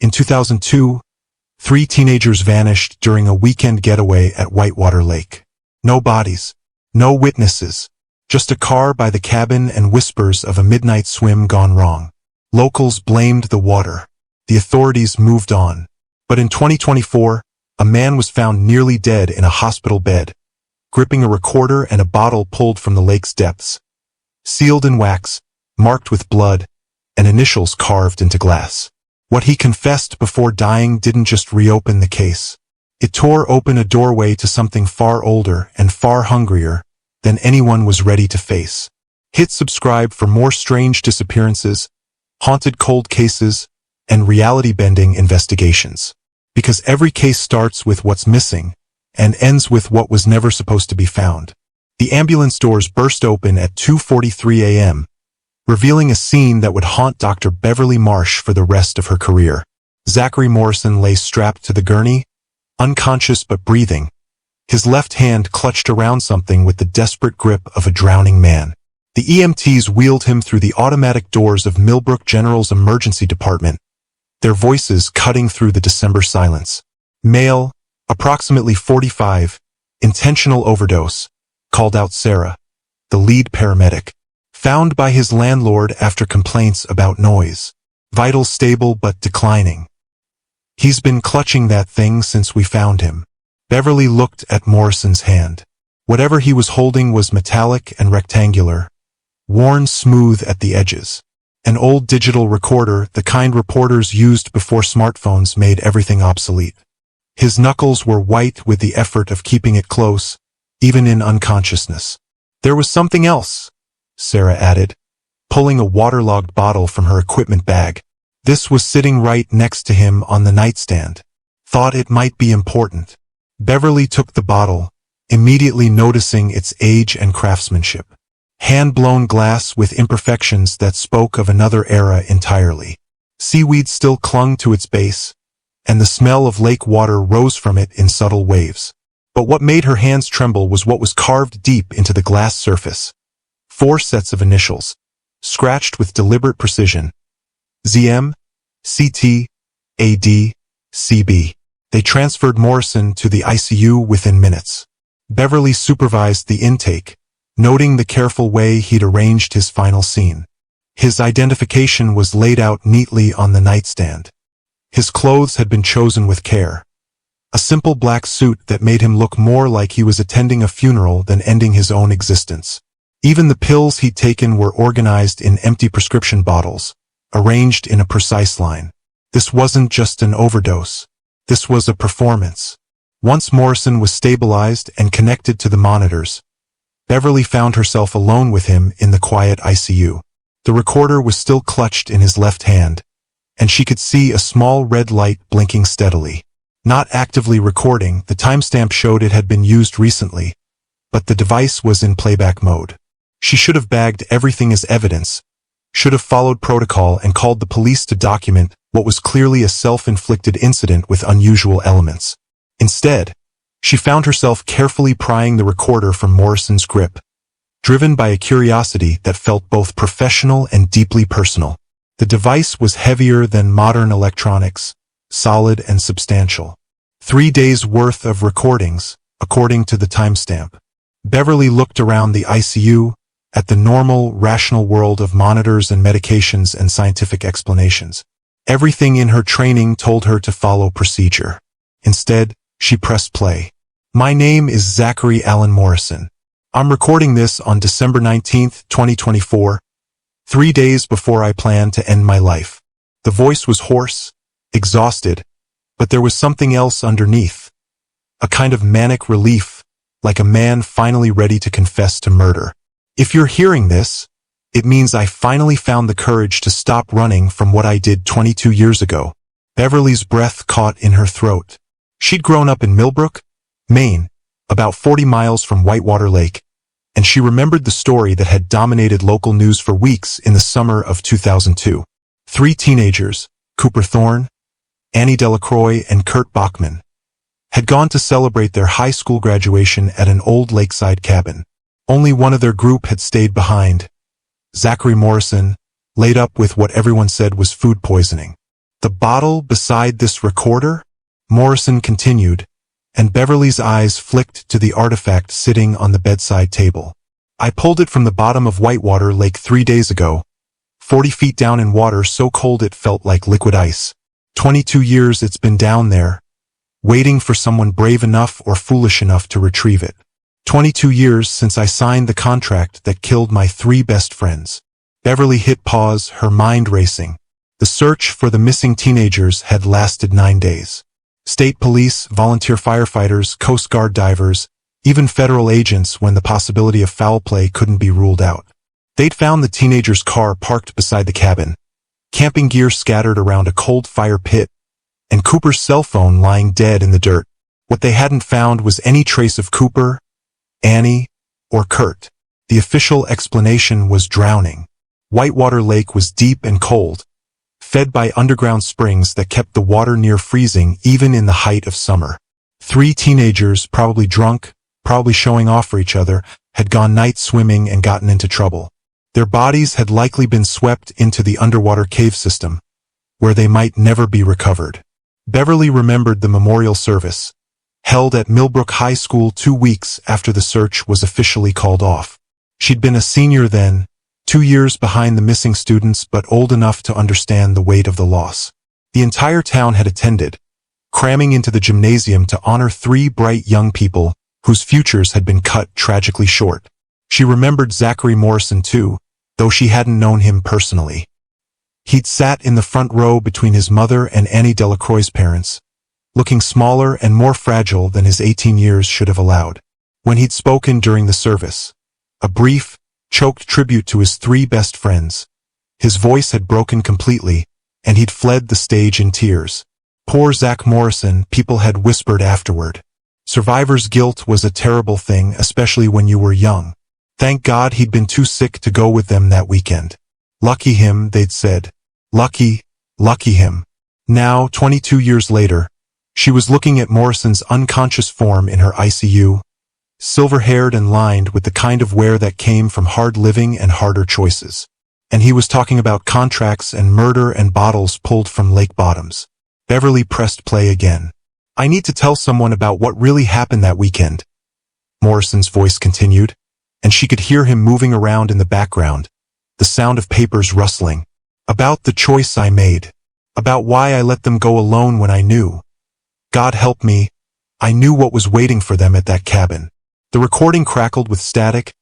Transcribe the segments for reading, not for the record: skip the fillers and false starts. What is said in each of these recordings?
In 2002, 3 teenagers vanished during a weekend getaway at Whitewater Lake. No bodies, no witnesses, just a car by the cabin and whispers of a midnight swim gone wrong. Locals blamed the water. The authorities moved on. But in 2024, a man was found nearly dead in a hospital bed, gripping a recorder and a bottle pulled from the lake's depths. Sealed in wax, marked with blood, and initials carved into glass. What he confessed before dying didn't just reopen the case. It tore open a doorway to something far older and far hungrier than anyone was ready to face. Hit subscribe for more strange disappearances, haunted cold cases, and reality-bending investigations. Because every case starts with what's missing and ends with what was never supposed to be found. The ambulance doors burst open at 2:43 a.m., revealing a scene that would haunt Dr. Beverly Marsh for the rest of her career. Zachary Morrison lay strapped to the gurney, unconscious but breathing, his left hand clutched around something with the desperate grip of a drowning man. The EMTs wheeled him through the automatic doors of Millbrook General's emergency department, their voices cutting through the December silence. Male, approximately 45, intentional overdose, called out Sarah, the lead paramedic. Found by his landlord after complaints about noise. Vitals stable but declining. He's been clutching that thing since we found him. Beverly looked at Morrison's hand. Whatever he was holding was metallic and rectangular, worn smooth at the edges. An old digital recorder, the kind reporters used before smartphones made everything obsolete. His knuckles were white with the effort of keeping it close, even in unconsciousness. There was something else, Sarah added, pulling a waterlogged bottle from her equipment bag. This was sitting right next to him on the nightstand. Thought it might be important. Beverly took the bottle, immediately noticing its age and craftsmanship. Hand-blown glass with imperfections that spoke of another era entirely. Seaweed still clung to its base, and the smell of lake water rose from it in subtle waves. But what made her hands tremble was what was carved deep into the glass surface. 4 sets of initials, scratched with deliberate precision. ZM, CT, AD, CB. They transferred Morrison to the ICU within minutes. Beverly supervised the intake, noting the careful way he'd arranged his final scene. His identification was laid out neatly on the nightstand. His clothes had been chosen with care. A simple black suit that made him look more like he was attending a funeral than ending his own existence. Even the pills he'd taken were organized in empty prescription bottles, arranged in a precise line. This wasn't just an overdose. This was a performance. Once Morrison was stabilized and connected to the monitors, Beverly found herself alone with him in the quiet ICU. The recorder was still clutched in his left hand, and she could see a small red light blinking steadily. Not actively recording, the timestamp showed it had been used recently, but the device was in playback mode. She should have bagged everything as evidence, should have followed protocol and called the police to document what was clearly a self-inflicted incident with unusual elements. Instead, she found herself carefully prying the recorder from Morrison's grip, driven by a curiosity that felt both professional and deeply personal. The device was heavier than modern electronics, solid and substantial. 3 days' worth of recordings, according to the timestamp. Beverly looked around the ICU, at the normal, rational world of monitors and medications and scientific explanations. Everything in her training told her to follow procedure. Instead, she pressed play. My name is Zachary Allen Morrison. I'm recording this on December 19, 2024, 3 days before I plan to end my life. The voice was hoarse, exhausted, but there was something else underneath. A kind of manic relief, like a man finally ready to confess to murder. If you're hearing this, it means I finally found the courage to stop running from what I did 22 years ago. Beverly's breath caught in her throat. She'd grown up in Millbrook, Maine, about 40 miles from Whitewater Lake, and she remembered the story that had dominated local news for weeks in the summer of 2002. 3 teenagers, Cooper Thorne, Annie Delacroix, and Kurt Bachman, had gone to celebrate their high school graduation at an old lakeside cabin. Only one of their group had stayed behind. Zachary Morrison, laid up with what everyone said was food poisoning. The bottle beside this recorder? Morrison continued, and Beverly's eyes flicked to the artifact sitting on the bedside table. I pulled it from the bottom of Whitewater Lake 3 days ago, 40 feet down in water so cold it felt like liquid ice. 22 years it's been down there, waiting for someone brave enough or foolish enough to retrieve it. 22 years since I signed the contract that killed my 3 best friends. Beverly hit pause, her mind racing. The search for the missing teenagers had lasted 9 days. State police, volunteer firefighters, Coast Guard divers, even federal agents when the possibility of foul play couldn't be ruled out. They'd found the teenagers' car parked beside the cabin, camping gear scattered around a cold fire pit, and Cooper's cell phone lying dead in the dirt. What they hadn't found was any trace of Cooper, Annie, or Kurt. The official explanation was drowning. Whitewater Lake was deep and cold, fed by underground springs that kept the water near freezing even in the height of summer. 3 teenagers, probably drunk, probably showing off for each other, had gone night swimming and gotten into trouble. Their bodies had likely been swept into the underwater cave system, where they might never be recovered. Beverly remembered the memorial service, held at Millbrook High School 2 weeks after the search was officially called off. She'd been a senior then, 2 years behind the missing students but old enough to understand the weight of the loss. The entire town had attended, cramming into the gymnasium to honor 3 bright young people whose futures had been cut tragically short. She remembered Zachary Morrison too, though she hadn't known him personally. He'd sat in the front row between his mother and Annie Delacroix's parents, looking smaller and more fragile than his 18 years should have allowed. When he'd spoken during the service, a brief, choked tribute to his 3 best friends, his voice had broken completely, and he'd fled the stage in tears. Poor Zach Morrison, people had whispered afterward. Survivor's guilt was a terrible thing, especially when you were young. Thank God he'd been too sick to go with them that weekend. Lucky him, they'd said. Lucky him. Now, 22 years later, she was looking at Morrison's unconscious form in her ICU, silver-haired and lined with the kind of wear that came from hard living and harder choices. And he was talking about contracts and murder and bottles pulled from lake bottoms. Beverly pressed play again. I need to tell someone about what really happened that weekend, Morrison's voice continued, and she could hear him moving around in the background, the sound of papers rustling. About the choice I made. About why I let them go alone when I knew. God help me, I knew what was waiting for them at that cabin. The recording crackled with static,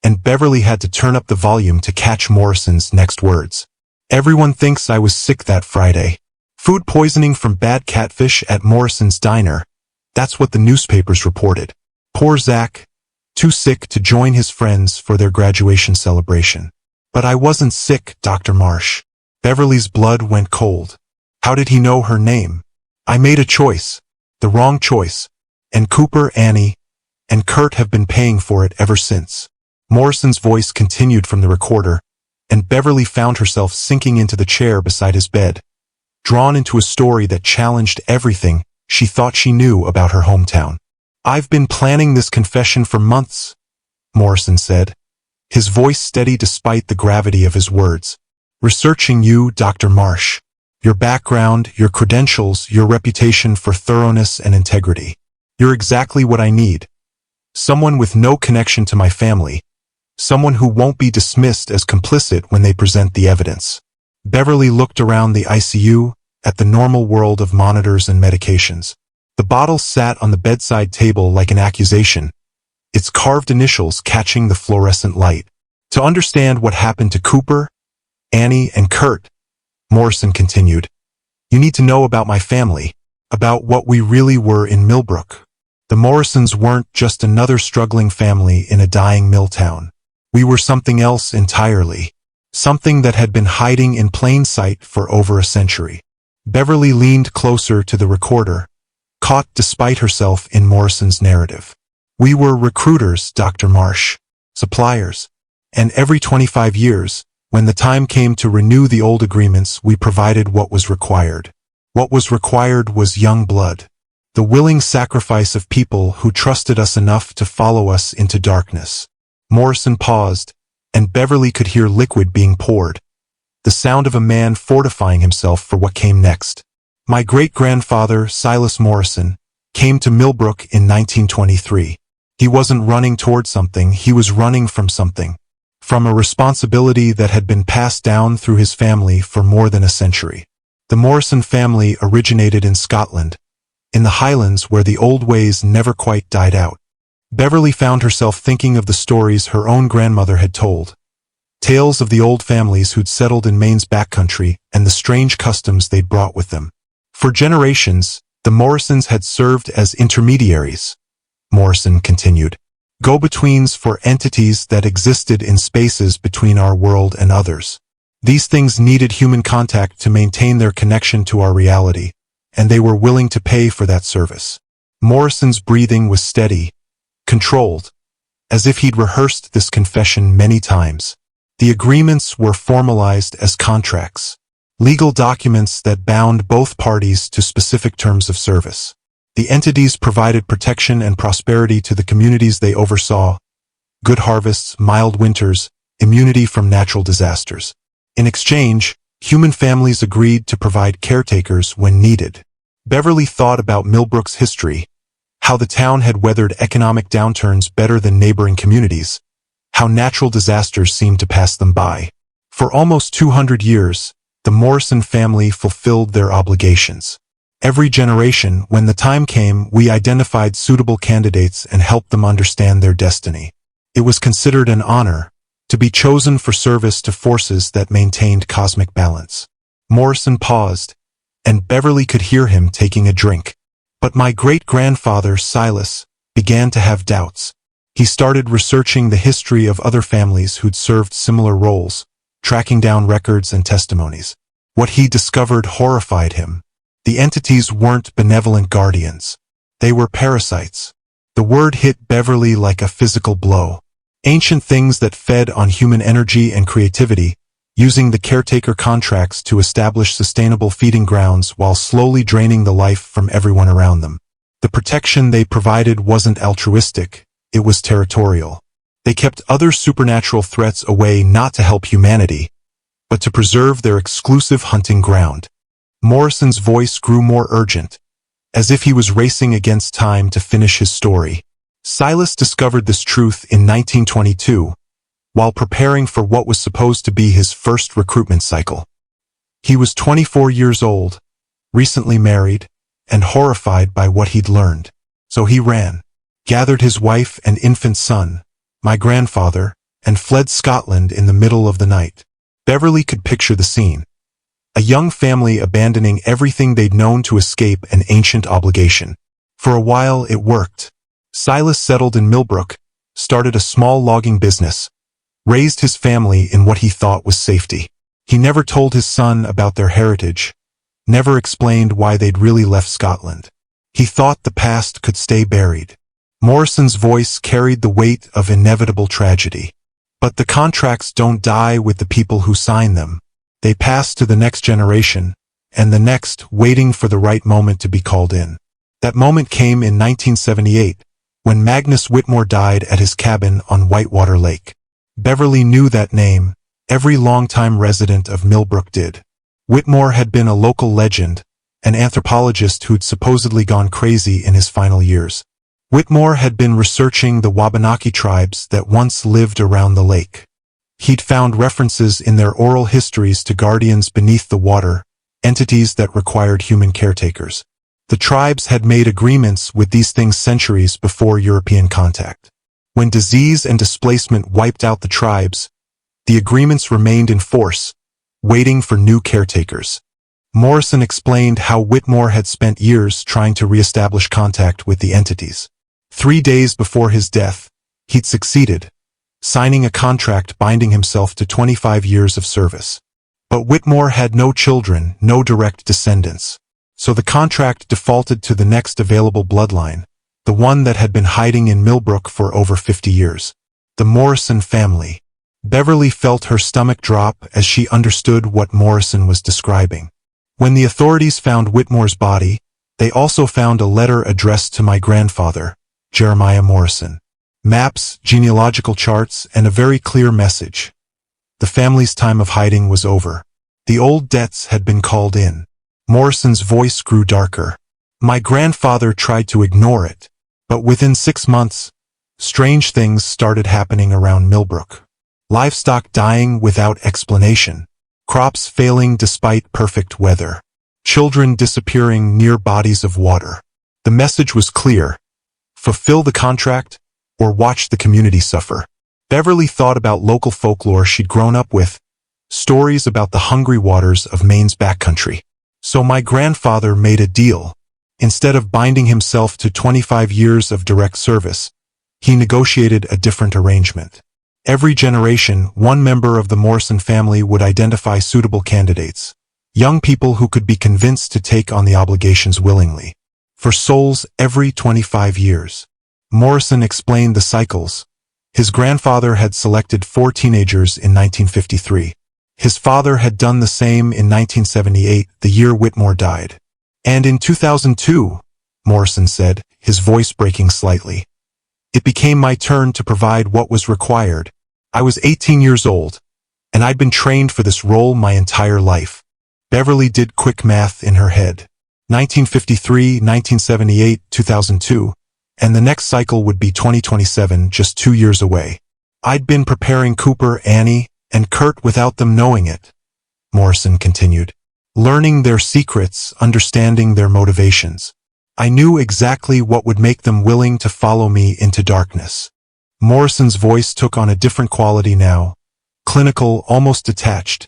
and Beverly had to turn up the volume to catch Morrison's next words. Everyone thinks I was sick that Friday. Food poisoning from bad catfish at Morrison's diner. That's what the newspapers reported. Poor Zach, too sick to join his friends for their graduation celebration. But I wasn't sick, Dr. Marsh. Beverly's blood went cold. How did he know her name? I made a choice. The wrong choice. And Cooper, Annie, and Kurt have been paying for it ever since. Morrison's voice continued from the recorder, and Beverly found herself sinking into the chair beside his bed, drawn into a story that challenged everything she thought she knew about her hometown. I've been planning this confession for months, Morrison said, his voice steady despite the gravity of his words. Researching you, Dr. Marsh. Your background, your credentials, your reputation for thoroughness and integrity. You're exactly what I need. Someone with no connection to my family. Someone who won't be dismissed as complicit when they present the evidence. Beverly looked around the ICU, at the normal world of monitors and medications. The bottle sat on the bedside table like an accusation, its carved initials catching the fluorescent light. To understand what happened to Cooper, Annie, and Kurt, Morrison continued, you need to know about my family, about what we really were in Millbrook. The Morrisons weren't just another struggling family in a dying mill town. We were something else entirely. Something that had been hiding in plain sight for over a century. Beverly leaned closer to the recorder, caught despite herself in Morrison's narrative. We were recruiters, Dr. Marsh, suppliers, and every 25 years, when the time came to renew the old agreements, we provided what was required. What was required was young blood, the willing sacrifice of people who trusted us enough to follow us into darkness. Morrison paused, and Beverly could hear liquid being poured, the sound of a man fortifying himself for what came next. My great-grandfather, Silas Morrison, came to Millbrook in 1923. He wasn't running toward something, he was running from something. From a responsibility that had been passed down through his family for more than a century. The Morrison family originated in Scotland, in the Highlands where the old ways never quite died out. Beverly found herself thinking of the stories her own grandmother had told. Tales of the old families who'd settled in Maine's backcountry and the strange customs they'd brought with them. For generations, the Morrisons had served as intermediaries, Morrison continued, go-betweens for entities that existed in spaces between our world and others. These things needed human contact to maintain their connection to our reality, and they were willing to pay for that service. Morrison's breathing was steady, controlled, as if he'd rehearsed this confession many times. The agreements were formalized as contracts, legal documents that bound both parties to specific terms of service. The entities provided protection and prosperity to the communities they oversaw, good harvests, mild winters, immunity from natural disasters. In exchange, human families agreed to provide caretakers when needed. Beverly thought about Millbrook's history, how the town had weathered economic downturns better than neighboring communities, how natural disasters seemed to pass them by. For almost 200 years, the Morrison family fulfilled their obligations. Every generation, when the time came, we identified suitable candidates and helped them understand their destiny. It was considered an honor to be chosen for service to forces that maintained cosmic balance. Morrison paused, and Beverly could hear him taking a drink. But my great-grandfather, Silas, began to have doubts. He started researching the history of other families who'd served similar roles, tracking down records and testimonies. What he discovered horrified him. The entities weren't benevolent guardians. They were parasites. The word hit Beverly like a physical blow. Ancient things that fed on human energy and creativity, using the caretaker contracts to establish sustainable feeding grounds while slowly draining the life from everyone around them. The protection they provided wasn't altruistic, it was territorial. They kept other supernatural threats away not to help humanity, but to preserve their exclusive hunting ground. Morrison's voice grew more urgent, as if he was racing against time to finish his story. Silas discovered this truth in 1922, while preparing for what was supposed to be his first recruitment cycle. He was 24 years old, recently married, and horrified by what he'd learned. So he ran, gathered his wife and infant son, my grandfather, and fled Scotland in the middle of the night. Beverly could picture the scene. A young family abandoning everything they'd known to escape an ancient obligation. For a while it worked. Silas settled in Millbrook, started a small logging business, raised his family in what he thought was safety. He never told his son about their heritage, never explained why they'd really left Scotland. He thought the past could stay buried. Morrison's voice carried the weight of inevitable tragedy. But the contracts don't die with the people who sign them. They pass to the next generation, and the next, waiting for the right moment to be called in. That moment came in 1978, when Magnus Whitmore died at his cabin on Whitewater Lake. Beverly knew that name, every longtime resident of Millbrook did. Whitmore had been a local legend, an anthropologist who'd supposedly gone crazy in his final years. Whitmore had been researching the Wabanaki tribes that once lived around the lake. He'd found references in their oral histories to guardians beneath the water, entities that required human caretakers. The tribes had made agreements with these things centuries before European contact. When disease and displacement wiped out the tribes, the agreements remained in force, waiting for new caretakers. Morrison explained how Whitmore had spent years trying to reestablish contact with the entities. 3 days before his death, he'd succeeded, signing a contract binding himself to 25 years of service. But Whitmore had no children, no direct descendants. So the contract defaulted to the next available bloodline, the one that had been hiding in Millbrook for over 50 years. The Morrison family. Beverly felt her stomach drop as she understood what Morrison was describing. When the authorities found Whitmore's body, they also found a letter addressed to my grandfather, Jeremiah Morrison. Maps, genealogical charts, and a very clear message. The family's time of hiding was over. The old debts had been called in. Morrison's voice grew darker. My grandfather tried to ignore it, but within 6 months, strange things started happening around Millbrook. Livestock dying without explanation. Crops failing despite perfect weather. Children disappearing near bodies of water. The message was clear. Fulfill the contract, or watch the community suffer. Beverly thought about local folklore she'd grown up with, stories about the hungry waters of Maine's backcountry. So my grandfather made a deal. Instead of binding himself to 25 years of direct service, he negotiated a different arrangement. Every generation, one member of the Morrison family would identify suitable candidates, young people who could be convinced to take on the obligations willingly. For souls every 25 years. Morrison explained the cycles. His grandfather had selected 4 teenagers in 1953. His father had done the same in 1978, the year Whitmore died. And in 2002, Morrison said, his voice breaking slightly, it became my turn to provide what was required. I was 18 years old, and I'd been trained for this role my entire life. Beverly did quick math in her head. 1953, 1978, 2002, and the next cycle would be 2027, just 2 years away. I'd been preparing Cooper, Annie, and Kurt without them knowing it, Morrison continued. Learning their secrets, understanding their motivations. I knew exactly what would make them willing to follow me into darkness. Morrison's voice took on a different quality now, clinical, almost detached,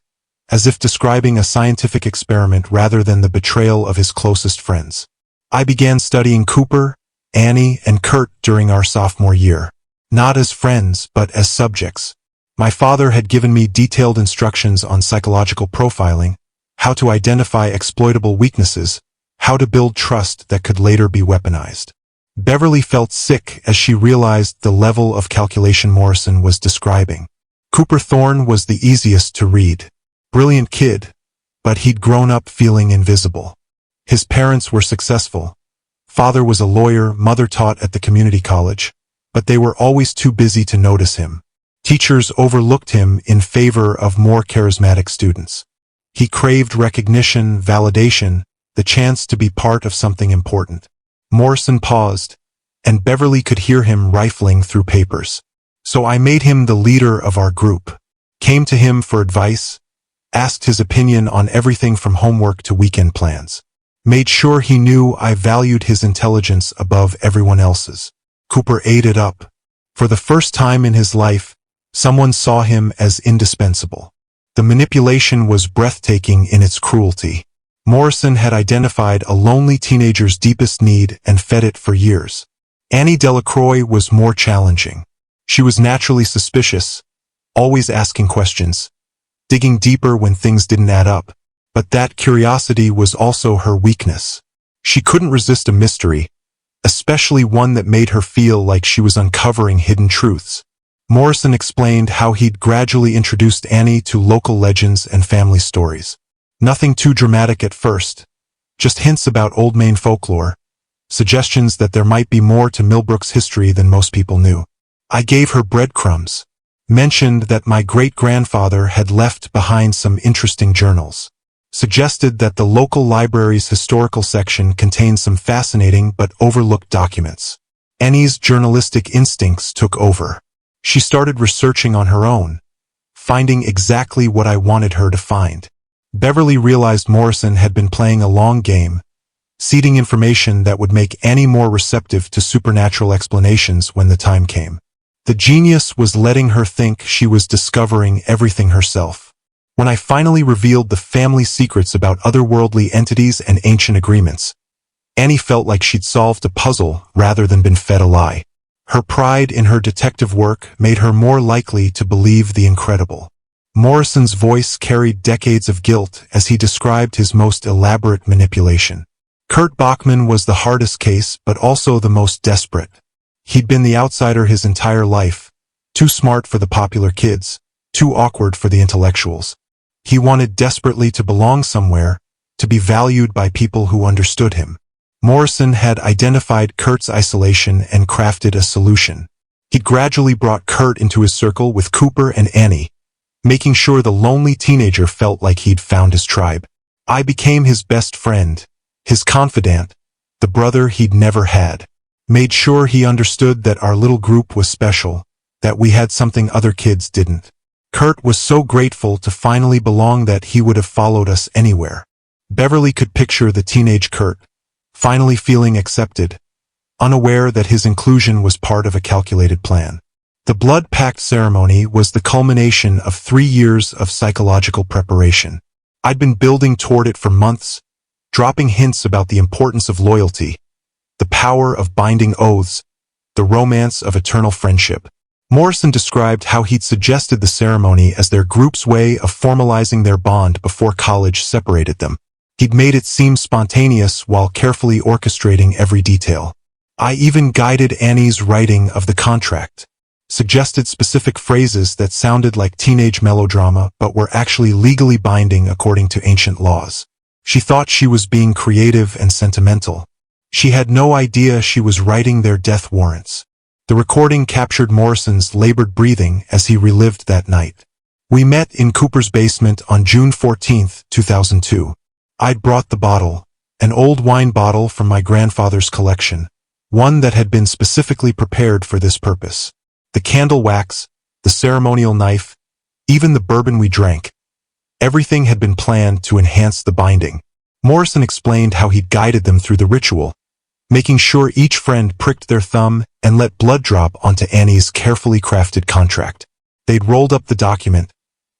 as if describing a scientific experiment rather than the betrayal of his closest friends. I began studying Cooper, Annie, and Kurt during our sophomore year, not as friends but as subjects. My father had given me detailed instructions on psychological profiling, how to identify exploitable weaknesses, how to build trust that could later be weaponized. Beverly felt sick as she realized the level of calculation Morrison was describing. Cooper Thorne was the easiest to read. Brilliant kid, but he'd grown up feeling invisible. His parents were successful. Father was a lawyer, mother taught at the community college, but they were always too busy to notice him. Teachers overlooked him in favor of more charismatic students. He craved recognition, validation, the chance to be part of something important. Morrison paused, and Beverly could hear him rifling through papers. So I made him the leader of our group, came to him for advice, asked his opinion on everything from homework to weekend plans. Made sure he knew I valued his intelligence above everyone else's. Cooper ate it up. For the first time in his life, someone saw him as indispensable. The manipulation was breathtaking in its cruelty. Morrison had identified a lonely teenager's deepest need and fed it for years. Annie Delacroix was more challenging. She was naturally suspicious, always asking questions, digging deeper when things didn't add up. But that curiosity was also her weakness. She couldn't resist a mystery, especially one that made her feel like she was uncovering hidden truths. Morrison explained how he'd gradually introduced Annie to local legends and family stories. Nothing too dramatic at first, just hints about Old Maine folklore, suggestions that there might be more to Millbrook's history than most people knew. I gave her breadcrumbs, mentioned that my great-grandfather had left behind some interesting journals, suggested that the local library's historical section contained some fascinating but overlooked documents. Annie's journalistic instincts took over. She started researching on her own, finding exactly what I wanted her to find. Beverly realized Morrison had been playing a long game, seeding information that would make Annie more receptive to supernatural explanations when the time came. The genius was letting her think she was discovering everything herself. When I finally revealed the family secrets about otherworldly entities and ancient agreements, Annie felt like she'd solved a puzzle rather than been fed a lie. Her pride in her detective work made her more likely to believe the incredible. Morrison's voice carried decades of guilt as he described his most elaborate manipulation. Kurt Bachman was the hardest case, but also the most desperate. He'd been the outsider his entire life, too smart for the popular kids, too awkward for the intellectuals. He wanted desperately to belong somewhere, to be valued by people who understood him. Morrison had identified Kurt's isolation and crafted a solution. He'd gradually brought Kurt into his circle with Cooper and Annie, making sure the lonely teenager felt like he'd found his tribe. I became his best friend, his confidant, the brother he'd never had. Made sure he understood that our little group was special, that we had something other kids didn't. Kurt was so grateful to finally belong that he would have followed us anywhere. Beverly could picture the teenage Kurt, finally feeling accepted, unaware that his inclusion was part of a calculated plan. The blood pact ceremony was the culmination of 3 years of psychological preparation. I'd been building toward it for months, dropping hints about the importance of loyalty, the power of binding oaths, the romance of eternal friendship. Morrison described how he'd suggested the ceremony as their group's way of formalizing their bond before college separated them. He'd made it seem spontaneous while carefully orchestrating every detail. I even guided Annie's writing of the contract, suggested specific phrases that sounded like teenage melodrama but were actually legally binding according to ancient laws. She thought she was being creative and sentimental. She had no idea she was writing their death warrants. The recording captured Morrison's labored breathing as he relived that night. We met in Cooper's basement on June 14, 2002. I'd brought the bottle, an old wine bottle from my grandfather's collection, one that had been specifically prepared for this purpose. The candle wax, the ceremonial knife, even the bourbon we drank. Everything had been planned to enhance the binding. Morrison explained how he'd guided them through the ritual, making sure each friend pricked their thumb and let blood drop onto Annie's carefully crafted contract. They'd rolled up the document,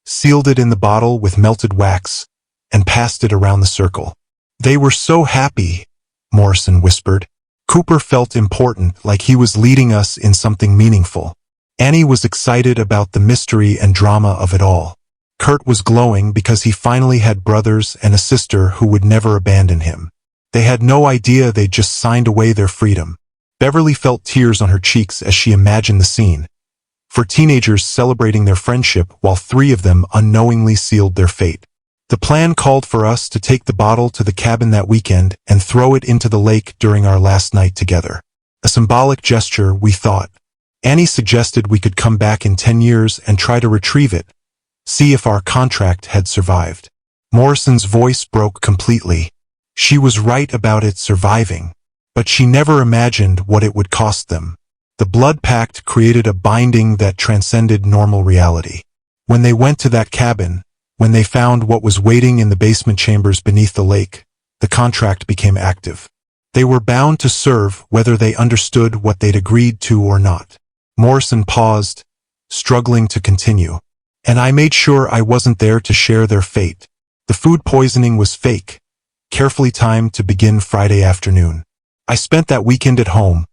sealed it in the bottle with melted wax, and passed it around the circle. They were so happy, Morrison whispered. Cooper felt important, like he was leading us in something meaningful. Annie was excited about the mystery and drama of it all. Kurt was glowing because he finally had brothers and a sister who would never abandon him. They had no idea they'd just signed away their freedom. Beverly felt tears on her cheeks as she imagined the scene. For teenagers celebrating their friendship while 3 of them unknowingly sealed their fate. The plan called for us to take the bottle to the cabin that weekend and throw it into the lake during our last night together. A symbolic gesture, we thought. Annie suggested we could come back in 10 years and try to retrieve it, see if our contract had survived. Morrison's voice broke completely. She was right about it surviving, but she never imagined what it would cost them. The blood pact created a binding that transcended normal reality. When they went to that cabin, when they found what was waiting in the basement chambers beneath the lake, the contract became active. They were bound to serve whether they understood what they'd agreed to or not. Morrison paused, struggling to continue. And I made sure I wasn't there to share their fate. The food poisoning was fake, carefully timed to begin Friday afternoon. I spent that weekend at home,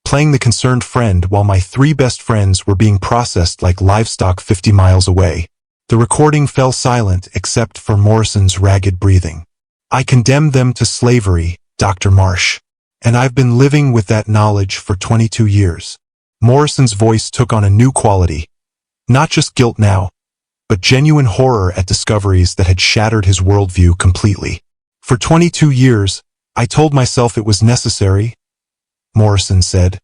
playing the concerned friend while my 3 best friends were being processed like livestock 50 miles away. The recording fell silent except for Morrison's ragged breathing. I condemned them to slavery, Dr. Marsh. And I've been living with that knowledge for 22 years. Morrison's voice took on a new quality. Not just guilt now, but genuine horror at discoveries that had shattered his worldview completely. For 22 years, I told myself it was necessary, Morrison said,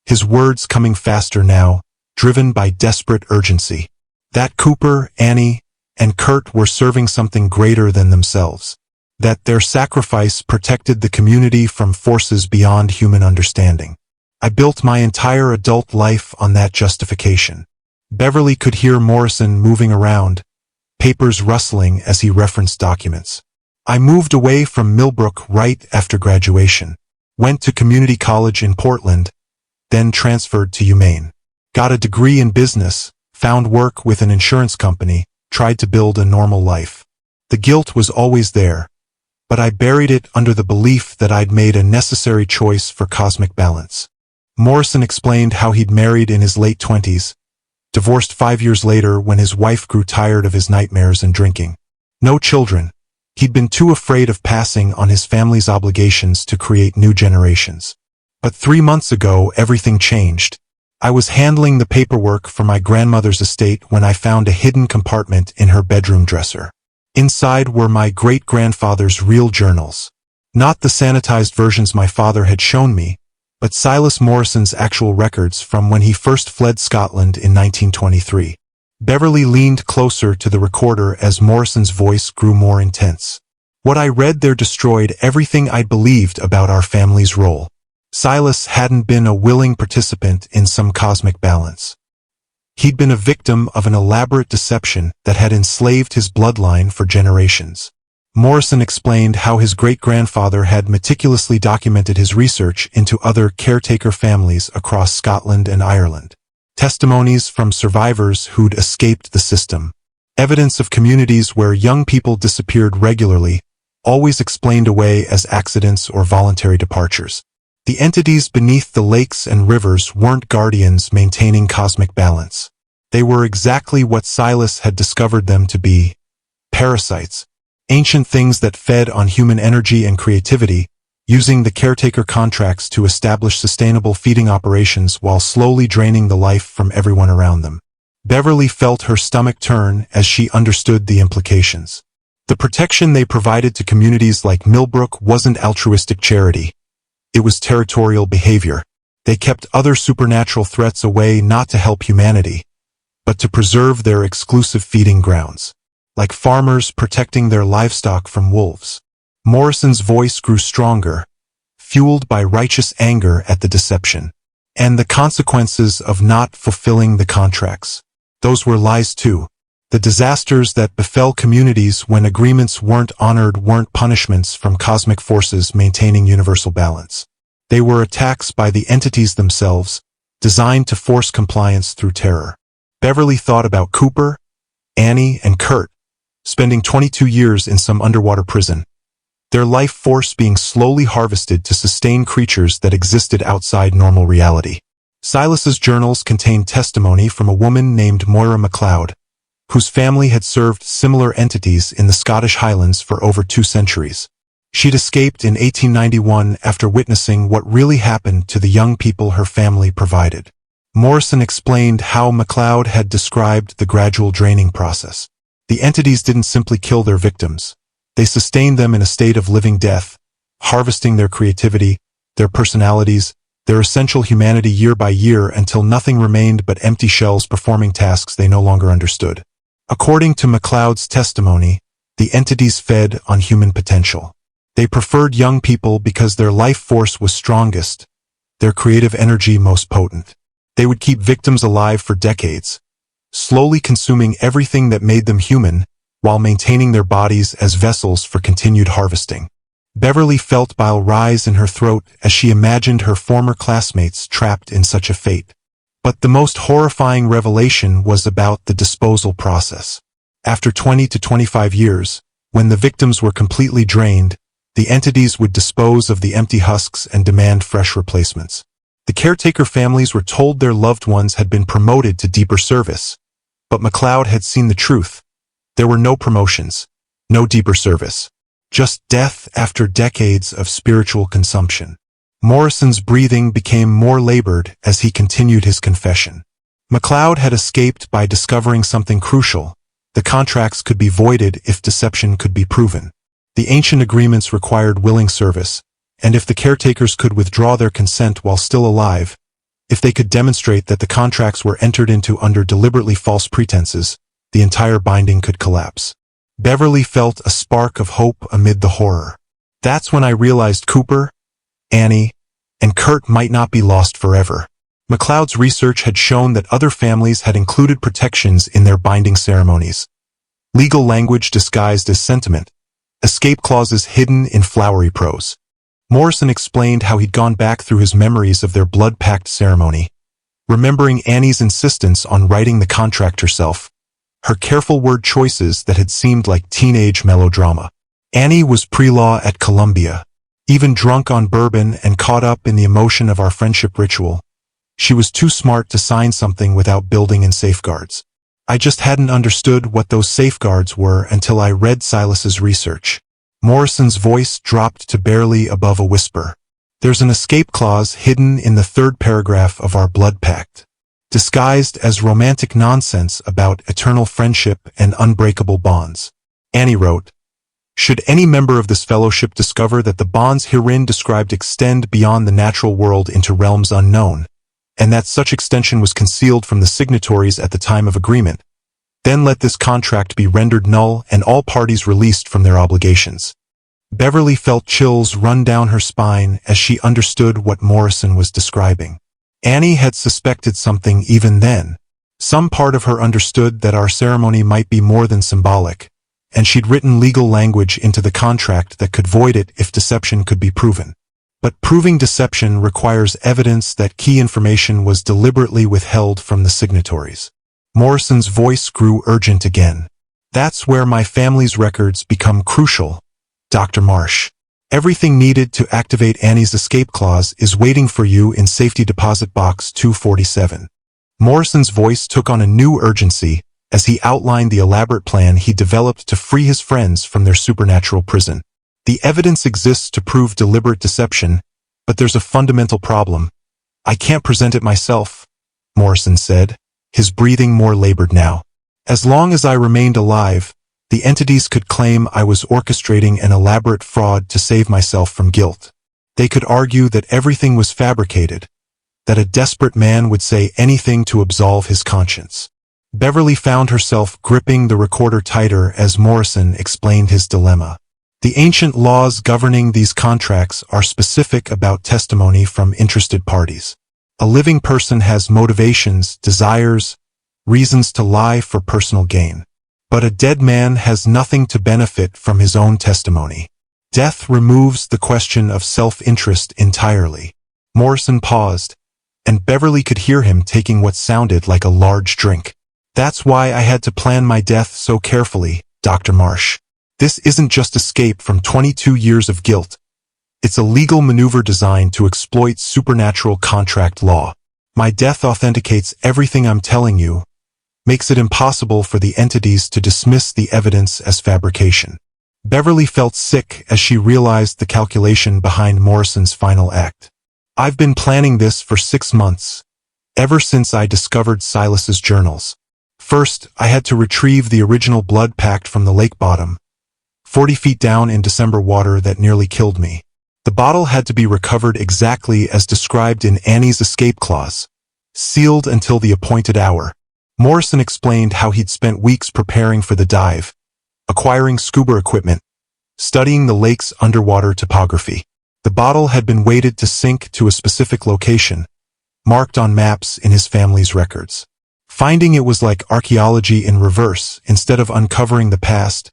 his words coming faster now, driven by desperate urgency. That Cooper, Annie, and Kurt were serving something greater than themselves. That their sacrifice protected the community from forces beyond human understanding. I built my entire adult life on that justification. Beverly could hear Morrison moving around, papers rustling as he referenced documents. I moved away from Millbrook right after graduation, went to community college in Portland, then transferred to UMaine. Got a degree in business, found work with an insurance company, tried to build a normal life. The guilt was always there, but I buried it under the belief that I'd made a necessary choice for cosmic balance. Morrison explained how he'd married in his late 20s, divorced 5 years later when his wife grew tired of his nightmares and drinking. No children. He'd been too afraid of passing on his family's obligations to create new generations. But 3 months ago, everything changed. I was handling the paperwork for my grandmother's estate when I found a hidden compartment in her bedroom dresser. Inside were my great-grandfather's real journals. Not the sanitized versions my father had shown me, but Silas Morrison's actual records from when he first fled Scotland in 1923. Beverly leaned closer to the recorder as Morrison's voice grew more intense. What I read there destroyed everything I'd believed about our family's role. Silas hadn't been a willing participant in some cosmic balance. He'd been a victim of an elaborate deception that had enslaved his bloodline for generations. Morrison explained how his great-grandfather had meticulously documented his research into other caretaker families across Scotland and Ireland. Testimonies from survivors who'd escaped the system. Evidence of communities where young people disappeared regularly, always explained away as accidents or voluntary departures. The entities beneath the lakes and rivers weren't guardians maintaining cosmic balance. They were exactly what Silas had discovered them to be: parasites, ancient things that fed on human energy and creativity, using the caretaker contracts to establish sustainable feeding operations while slowly draining the life from everyone around them. Beverly felt her stomach turn as she understood the implications. The protection they provided to communities like Millbrook wasn't altruistic charity. It was territorial behavior. They kept other supernatural threats away not to help humanity, but to preserve their exclusive feeding grounds. Like farmers protecting their livestock from wolves. Morrison's voice grew stronger, fueled by righteous anger at the deception. And the consequences of not fulfilling the contracts. Those were lies too. The disasters that befell communities when agreements weren't honored weren't punishments from cosmic forces maintaining universal balance. They were attacks by the entities themselves, designed to force compliance through terror. Beverly thought about Cooper, Annie, and Kurt, spending 22 years in some underwater prison. Their life force being slowly harvested to sustain creatures that existed outside normal reality. Silas's journals contained testimony from a woman named Moira MacLeod, whose family had served similar entities in the Scottish Highlands for over 2 centuries. She'd escaped in 1891 after witnessing what really happened to the young people her family provided. Morrison explained how MacLeod had described the gradual draining process. The entities didn't simply kill their victims. They sustained them in a state of living death, harvesting their creativity, their personalities, their essential humanity year by year until nothing remained but empty shells performing tasks they no longer understood. According to MacLeod's testimony, the entities fed on human potential. They preferred young people because their life force was strongest, their creative energy most potent. They would keep victims alive for decades, slowly consuming everything that made them human, while maintaining their bodies as vessels for continued harvesting. Beverly felt bile rise in her throat as she imagined her former classmates trapped in such a fate. But the most horrifying revelation was about the disposal process. After 20 to 25 years, when the victims were completely drained, the entities would dispose of the empty husks and demand fresh replacements. The caretaker families were told their loved ones had been promoted to deeper service. But MacLeod had seen the truth. There were no promotions, no deeper service. Just death after decades of spiritual consumption. Morrison's breathing became more labored as he continued his confession. MacLeod had escaped by discovering something crucial. The contracts could be voided if deception could be proven. The ancient agreements required willing service, and if the caretakers could withdraw their consent while still alive, if they could demonstrate that the contracts were entered into under deliberately false pretenses, the entire binding could collapse. Beverly felt a spark of hope amid the horror. That's when I realized Cooper, Annie, and Kurt might not be lost forever. MacLeod's research had shown that other families had included protections in their binding ceremonies. Legal language disguised as sentiment, escape clauses hidden in flowery prose. Morrison explained how he'd gone back through his memories of their blood-pact ceremony, remembering Annie's insistence on writing the contract herself, her careful word choices that had seemed like teenage melodrama. Annie was pre-law at Columbia, even drunk on bourbon and caught up in the emotion of our friendship ritual. She was too smart to sign something without building in safeguards. I just hadn't understood what those safeguards were until I read Silas's research. Morrison's voice dropped to barely above a whisper. There's an escape clause hidden in the 3rd paragraph of our blood pact, disguised as romantic nonsense about eternal friendship and unbreakable bonds. Annie wrote, "Should any member of this fellowship discover that the bonds herein described extend beyond the natural world into realms unknown, and that such extension was concealed from the signatories at the time of agreement, Then let this contract be rendered null and all parties released from their obligations. Beverly felt chills run down her spine as she understood what Morrison was describing. Annie had suspected something even then. Some part of her understood that our ceremony might be more than symbolic, and she'd written legal language into the contract that could void it if deception could be proven. But proving deception requires evidence that key information was deliberately withheld from the signatories. Morrison's voice grew urgent again. That's where my family's records become crucial, Dr. Marsh. Everything needed to activate Annie's escape clause is waiting for you in Safety Deposit Box 247. Morrison's voice took on a new urgency as he outlined the elaborate plan he developed to free his friends from their supernatural prison. The evidence exists to prove deliberate deception, but there's a fundamental problem. I can't present it myself, Morrison said, his breathing more labored now. As long as I remained alive, the entities could claim I was orchestrating an elaborate fraud to save myself from guilt. They could argue that everything was fabricated, that a desperate man would say anything to absolve his conscience. Beverly found herself gripping the recorder tighter as Morrison explained his dilemma. The ancient laws governing these contracts are specific about testimony from interested parties. A living person has motivations, desires, reasons to lie for personal gain. But a dead man has nothing to benefit from his own testimony. Death removes the question of self-interest entirely. Morrison paused, and Beverly could hear him taking what sounded like a large drink. That's why I had to plan my death so carefully, Dr. Marsh. This isn't just escape from 22 years of guilt. It's a legal maneuver designed to exploit supernatural contract law. My death authenticates everything I'm telling you, makes it impossible for the entities to dismiss the evidence as fabrication. Beverly felt sick as she realized the calculation behind Morrison's final act. I've been planning this for 6 months, ever since I discovered Silas's journals. First, I had to retrieve the original blood pact from the lake bottom, 40 feet down in December water that nearly killed me. The bottle had to be recovered exactly as described in Annie's escape clause, sealed until the appointed hour. Morrison explained how he'd spent weeks preparing for the dive, acquiring scuba equipment, studying the lake's underwater topography. The bottle had been weighted to sink to a specific location, marked on maps in his family's records. Finding it was like archaeology in reverse. Instead of uncovering the past,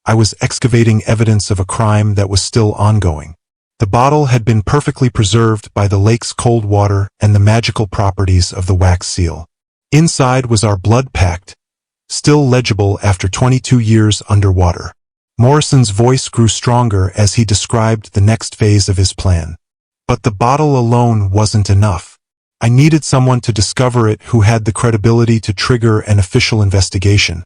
I was excavating evidence of a crime that was still ongoing. The bottle had been perfectly preserved by the lake's cold water and the magical properties of the wax seal. Inside was our blood pact, still legible after 22 years underwater. Morrison's voice grew stronger as he described the next phase of his plan. But the bottle alone wasn't enough. I needed someone to discover it who had the credibility to trigger an official investigation,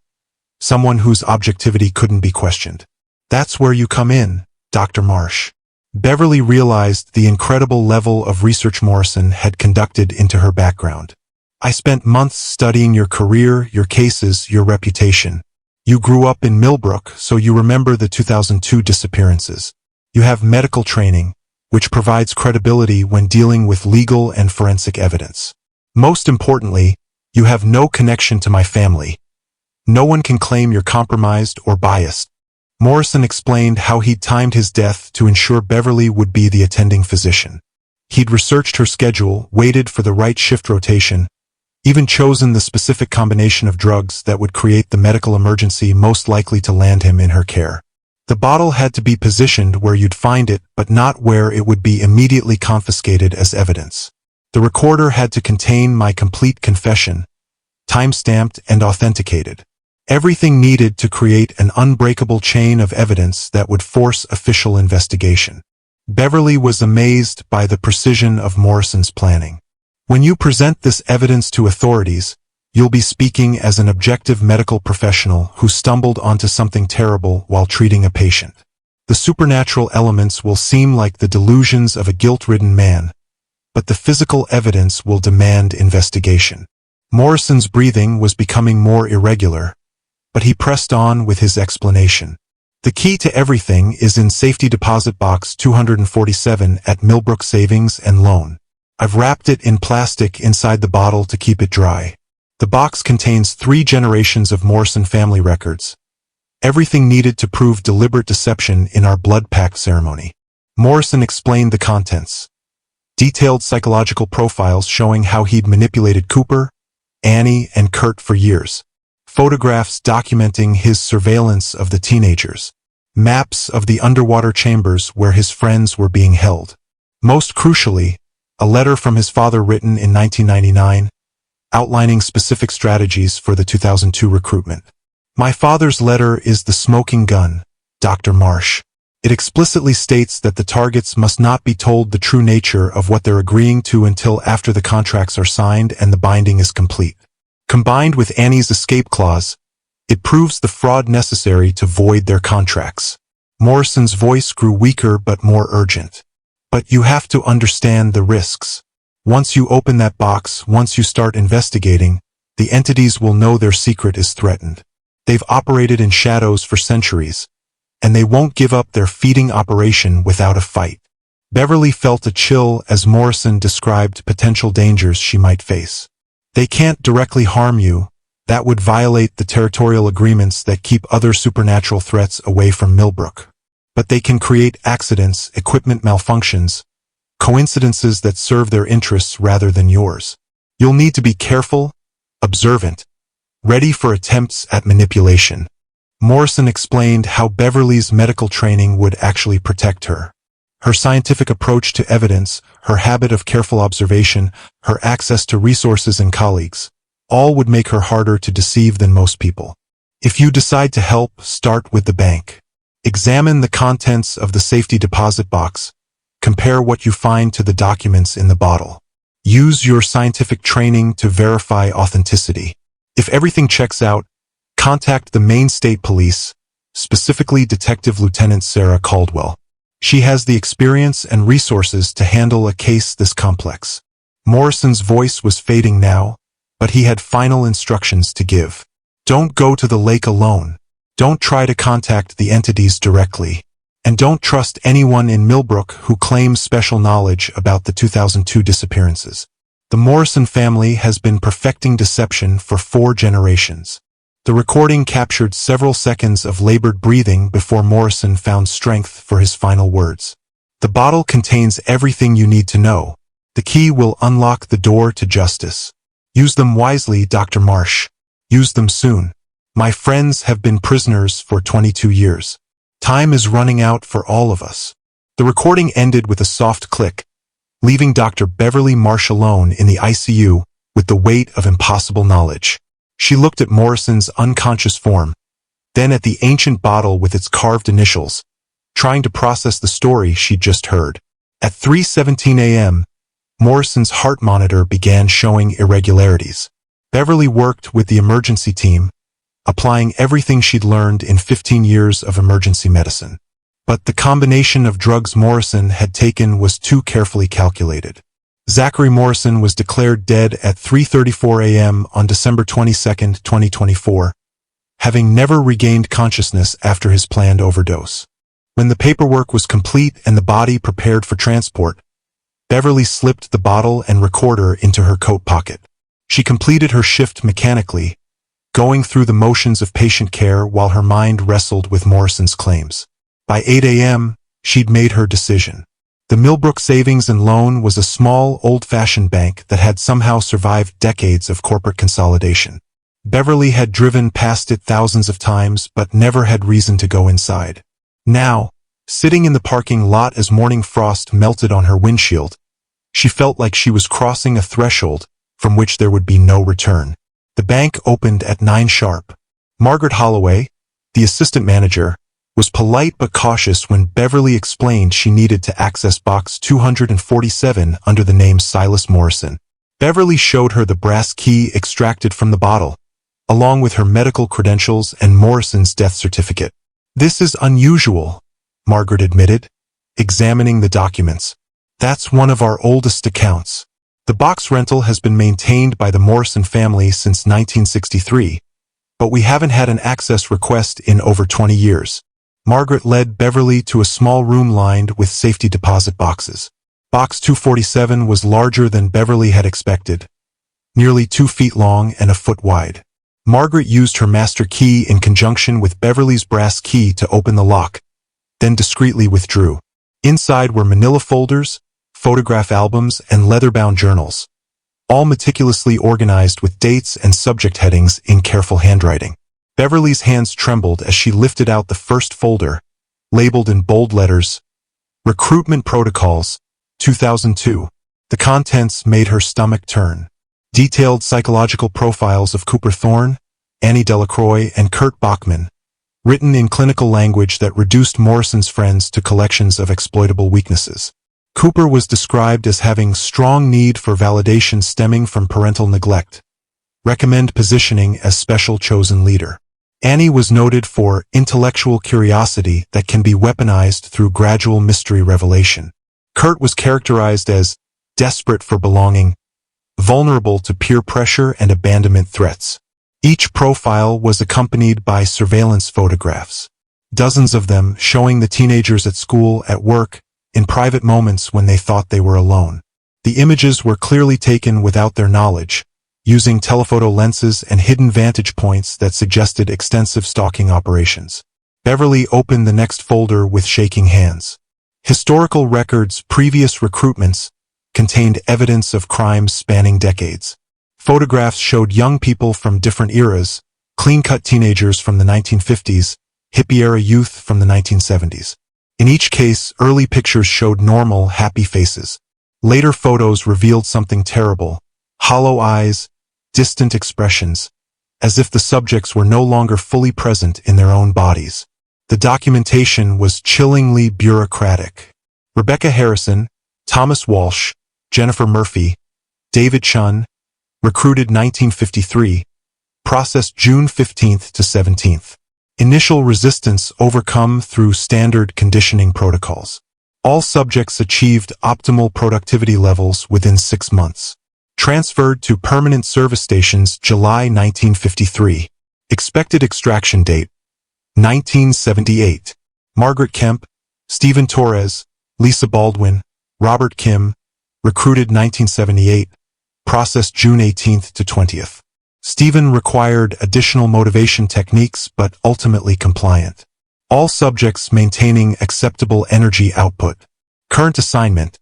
someone whose objectivity couldn't be questioned. That's where you come in, Dr. Marsh. Beverly realized the incredible level of research Morrison had conducted into her background. I spent months studying your career, your cases, your reputation. You grew up in Millbrook, so you remember the 2002 disappearances. You have medical training, which provides credibility when dealing with legal and forensic evidence. Most importantly, you have no connection to my family. No one can claim you're compromised or biased. Morrison explained how he'd timed his death to ensure Beverly would be the attending physician. He'd researched her schedule, waited for the right shift rotation, even chosen the specific combination of drugs that would create the medical emergency most likely to land him in her care. The bottle had to be positioned where you'd find it, but not where it would be immediately confiscated as evidence. The recorder had to contain my complete confession, time-stamped and authenticated. Everything needed to create an unbreakable chain of evidence that would force official investigation. Beverly was amazed by the precision of Morrison's planning. When you present this evidence to authorities, you'll be speaking as an objective medical professional who stumbled onto something terrible while treating a patient. The supernatural elements will seem like the delusions of a guilt-ridden man, but the physical evidence will demand investigation. Morrison's breathing was becoming more irregular, but he pressed on with his explanation. The key to everything is in Safety Deposit Box 247 at Millbrook Savings and Loan. I've wrapped it in plastic inside the bottle to keep it dry. The box contains 3 generations of Morrison family records. Everything needed to prove deliberate deception in our blood pact ceremony. Morrison explained the contents. Detailed psychological profiles showing how he'd manipulated Cooper, Annie, and Kurt for years. Photographs documenting his surveillance of the teenagers. Maps of the underwater chambers where his friends were being held. Most crucially, a letter from his father written in 1999, outlining specific strategies for the 2002 recruitment. My father's letter is the smoking gun, Dr. Marsh. It explicitly states that the targets must not be told the true nature of what they're agreeing to until after the contracts are signed and the binding is complete. Combined with Annie's escape clause, it proves the fraud necessary to void their contracts. Morrison's voice grew weaker but more urgent. But you have to understand the risks. Once you open that box, once you start investigating, the entities will know their secret is threatened. They've operated in shadows for centuries, and they won't give up their feeding operation without a fight. Beverly felt a chill as Morrison described potential dangers she might face. They can't directly harm you. That would violate the territorial agreements that keep other supernatural threats away from Millbrook. But they can create accidents, equipment malfunctions, coincidences that serve their interests rather than yours. You'll need to be careful, observant, ready for attempts at manipulation. Morrison explained how Beverly's medical training would actually protect her. Her scientific approach to evidence, her habit of careful observation, her access to resources and colleagues, all would make her harder to deceive than most people. If you decide to help, start with the bank. Examine the contents of the safety deposit box. Compare what you find to the documents in the bottle. Use your scientific training to verify authenticity. If everything checks out, contact the Maine State Police, specifically Detective Lieutenant Sarah Caldwell. She has the experience and resources to handle a case this complex. Morrison's voice was fading now, but he had final instructions to give. Don't go to the lake alone. Don't try to contact the entities directly. And don't trust anyone in Millbrook who claims special knowledge about the 2002 disappearances. The Morrison family has been perfecting deception for 4 generations. The recording captured several seconds of labored breathing before Morrison found strength for his final words. The bottle contains everything you need to know. The key will unlock the door to justice. Use them wisely, Dr. Marsh. Use them soon. My friends have been prisoners for 22 years. Time is running out for all of us. The recording ended with a soft click, leaving Dr. Beverly Marsh alone in the ICU with the weight of impossible knowledge. She looked at Morrison's unconscious form, then at the ancient bottle with its carved initials, trying to process the story she'd just heard. At 3:17 a.m., Morrison's heart monitor began showing irregularities. Beverly worked with the emergency team, applying everything she'd learned in 15 years of emergency medicine. But the combination of drugs Morrison had taken was too carefully calculated. Zachary Morrison was declared dead at 3:34 a.m. on December 22, 2024, having never regained consciousness after his planned overdose. When the paperwork was complete and the body prepared for transport, Beverly slipped the bottle and recorder into her coat pocket. She completed her shift mechanically, going through the motions of patient care while her mind wrestled with Morrison's claims. By 8 a.m., she'd made her decision. The Millbrook Savings and Loan was a small, old-fashioned bank that had somehow survived decades of corporate consolidation. Beverly had driven past it thousands of times but never had reason to go inside. Now, sitting in the parking lot as morning frost melted on her windshield, she felt like she was crossing a threshold from which there would be no return. The bank opened at 9 sharp. Margaret Holloway, the assistant manager, was polite but cautious when Beverly explained she needed to access box 247 under the name Silas Morrison. Beverly showed her the brass key extracted from the bottle, along with her medical credentials and Morrison's death certificate. This is unusual, Margaret admitted, examining the documents. That's one of our oldest accounts. The box rental has been maintained by the Morrison family since 1963, but we haven't had an access request in over 20 years. Margaret led Beverly to a small room lined with safety deposit boxes. Box 247 was larger than Beverly had expected, nearly 2 feet long and a foot wide. Margaret used her master key in conjunction with Beverly's brass key to open the lock, then discreetly withdrew. Inside were manila folders, photograph albums, and leather-bound journals, all meticulously organized with dates and subject headings in careful handwriting. Beverly's hands trembled as she lifted out the first folder, labeled in bold letters, Recruitment Protocols, 2002. The contents made her stomach turn. Detailed psychological profiles of Cooper Thorne, Annie Delacroix, and Kurt Bachman, written in clinical language that reduced Morrison's friends to collections of exploitable weaknesses. Cooper was described as having strong need for validation stemming from parental neglect. Recommend positioning as special chosen leader. Annie was noted for intellectual curiosity that can be weaponized through gradual mystery revelation. Kurt was characterized as desperate for belonging, vulnerable to peer pressure and abandonment threats. Each profile was accompanied by surveillance photographs, dozens of them showing the teenagers at school, at work, in private moments when they thought they were alone. The images were clearly taken without their knowledge, using telephoto lenses and hidden vantage points that suggested extensive stalking operations. Beverly opened the next folder with shaking hands. Historical records, previous recruitments, contained evidence of crimes spanning decades. Photographs showed young people from different eras, clean-cut teenagers from the 1950s, hippie-era youth from the 1970s. In each case, early pictures showed normal, happy faces. Later photos revealed something terrible: hollow eyes, distant expressions, as if the subjects were no longer fully present in their own bodies. The documentation was chillingly bureaucratic. Rebecca Harrison, Thomas Walsh, Jennifer Murphy, David Chun, recruited 1953, processed June 15th to 17th. Initial resistance overcome through standard conditioning protocols. All subjects achieved optimal productivity levels within 6 months. Transferred to permanent service stations July 1953. Expected extraction date 1978. Margaret Kemp, Stephen Torres, Lisa Baldwin, Robert Kim, recruited 1978, processed June 18th to 20th. Stephen required additional motivation techniques but ultimately compliant. All subjects maintaining acceptable energy output. Current assignment: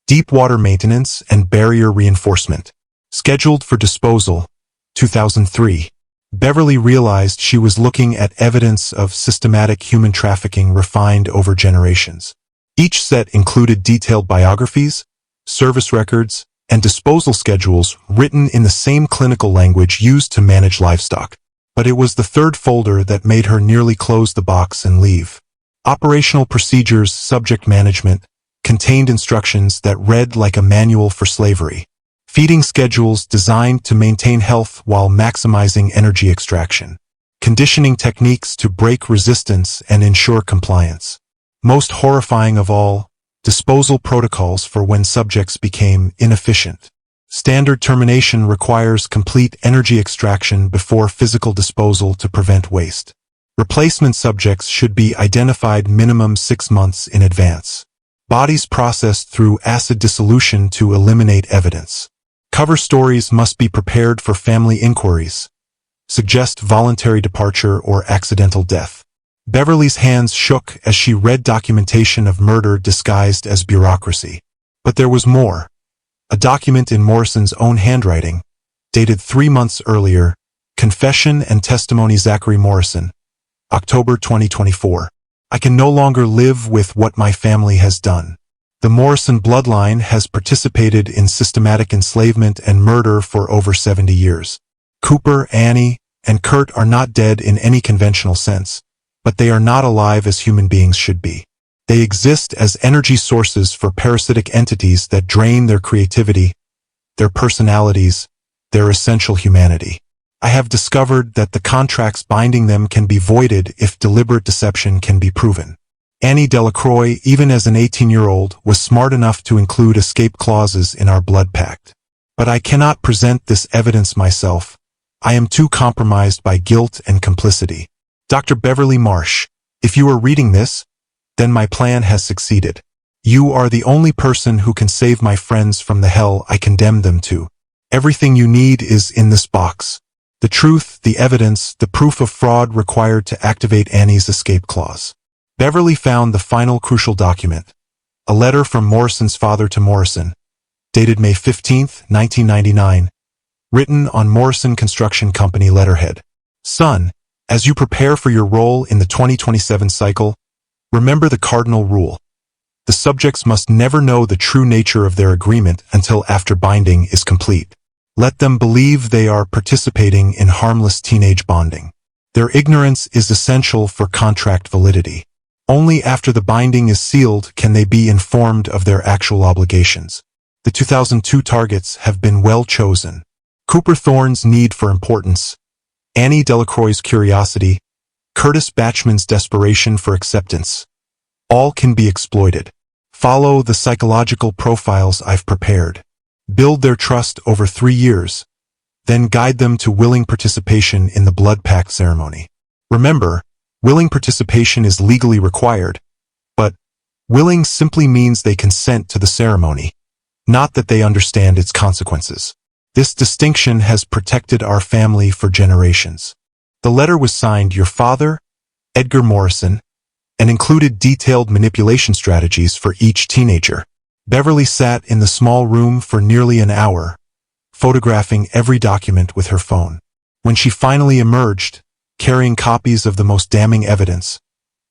deep water maintenance and barrier reinforcement. Scheduled for disposal 2003. Beverly realized she was looking at evidence of systematic human trafficking refined over generations. Each set included detailed biographies, service records, and disposal schedules written in the same clinical language used to manage livestock. But it was the third folder that made her nearly close the box and leave. Operational Procedures Subject Management contained instructions that read like a manual for slavery. Feeding schedules designed to maintain health while maximizing energy extraction. Conditioning techniques to break resistance and ensure compliance. Most horrifying of all, disposal protocols for when subjects became inefficient. Standard termination requires complete energy extraction before physical disposal to prevent waste. Replacement subjects should be identified minimum 6 months in advance. Bodies processed through acid dissolution to eliminate evidence. Cover stories must be prepared for family inquiries. Suggest voluntary departure or accidental death. Beverly's hands shook as she read documentation of murder disguised as bureaucracy. But there was more. A document in Morrison's own handwriting, dated 3 months earlier, Confession and Testimony Zachary Morrison, October 2024. I can no longer live with what my family has done. The Morrison bloodline has participated in systematic enslavement and murder for over 70 years. Cooper, Annie, and Kurt are not dead in any conventional sense, but they are not alive as human beings should be. They exist as energy sources for parasitic entities that drain their creativity, their personalities, their essential humanity. I have discovered that the contracts binding them can be voided if deliberate deception can be proven. Annie Delacroix, even as an 18-year-old, was smart enough to include escape clauses in our blood pact. But I cannot present this evidence myself. I am too compromised by guilt and complicity. Dr. Beverly Marsh, if you are reading this, then my plan has succeeded. You are the only person who can save my friends from the hell I condemned them to. Everything you need is in this box. The truth, the evidence, the proof of fraud required to activate Annie's escape clause. Beverly found the final crucial document, a letter from Morrison's father to Morrison, dated May 15, 1999, written on Morrison Construction Company letterhead. Son, as you prepare for your role in the 2027 cycle, remember the cardinal rule. The subjects must never know the true nature of their agreement until after binding is complete. Let them believe they are participating in harmless teenage bonding. Their ignorance is essential for contract validity. Only after the binding is sealed can they be informed of their actual obligations. The 2002 targets have been well chosen. Cooper Thorne's need for importance, Annie Delacroix's curiosity, Curtis Batchman's desperation for acceptance. All can be exploited. Follow the psychological profiles I've prepared. Build their trust over 3 years, then guide them to willing participation in the blood pact ceremony. Remember, willing participation is legally required, but willing simply means they consent to the ceremony, not that they understand its consequences. This distinction has protected our family for generations. The letter was signed Your Father, Edgar Morrison, and included detailed manipulation strategies for each teenager. Beverly sat in the small room for nearly an hour, photographing every document with her phone. When she finally emerged, carrying copies of the most damning evidence,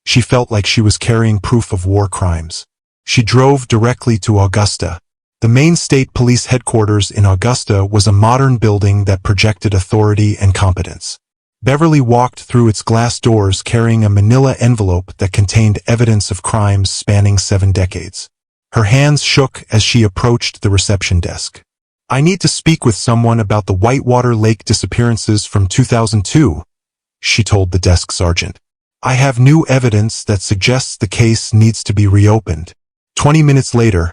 she felt like she was carrying proof of war crimes. She drove directly to Augusta. The main state police headquarters in Augusta was a modern building that projected authority and competence. Beverly walked through its glass doors carrying a manila envelope that contained evidence of crimes spanning 7 decades. Her hands shook as she approached the reception desk. I need to speak with someone about the Whitewater Lake disappearances from 2002, she told the desk sergeant. I have new evidence that suggests the case needs to be reopened. 20 minutes later,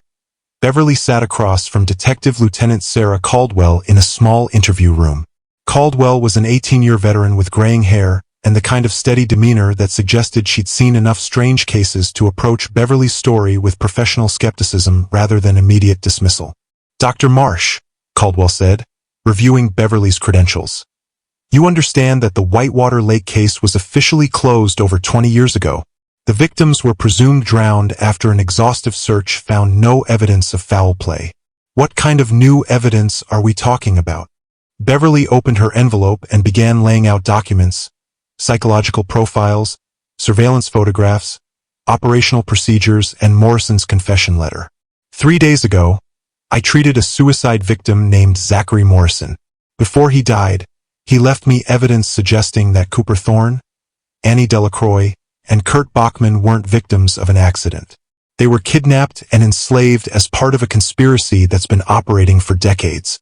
Beverly sat across from Detective Lieutenant Sarah Caldwell in a small interview room. Caldwell was an 18-year veteran with graying hair and the kind of steady demeanor that suggested she'd seen enough strange cases to approach Beverly's story with professional skepticism rather than immediate dismissal. Dr. Marsh, Caldwell said, reviewing Beverly's credentials. You understand that the Whitewater Lake case was officially closed over 20 years ago. The victims were presumed drowned after an exhaustive search found no evidence of foul play. What kind of new evidence are we talking about? Beverly opened her envelope and began laying out documents, psychological profiles, surveillance photographs, operational procedures, and Morrison's confession letter. 3 days ago, I treated a suicide victim named Zachary Morrison. Before he died, he left me evidence suggesting that Cooper Thorne, Annie Delacroix, and Kurt Bachman weren't victims of an accident. They were kidnapped and enslaved as part of a conspiracy that's been operating for decades.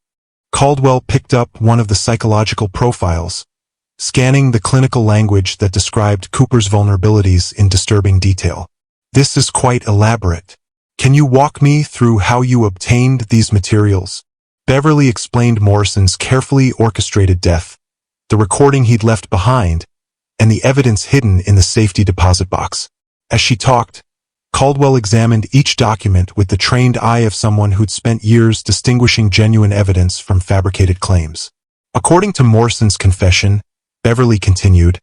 Caldwell picked up one of the psychological profiles, scanning the clinical language that described Cooper's vulnerabilities in disturbing detail. This is quite elaborate. Can you walk me through how you obtained these materials? Beverly explained Morrison's carefully orchestrated death, the recording he'd left behind, and the evidence hidden in the safety deposit box. As she talked, Caldwell examined each document with the trained eye of someone who'd spent years distinguishing genuine evidence from fabricated claims. According to Morrison's confession, Beverly continued,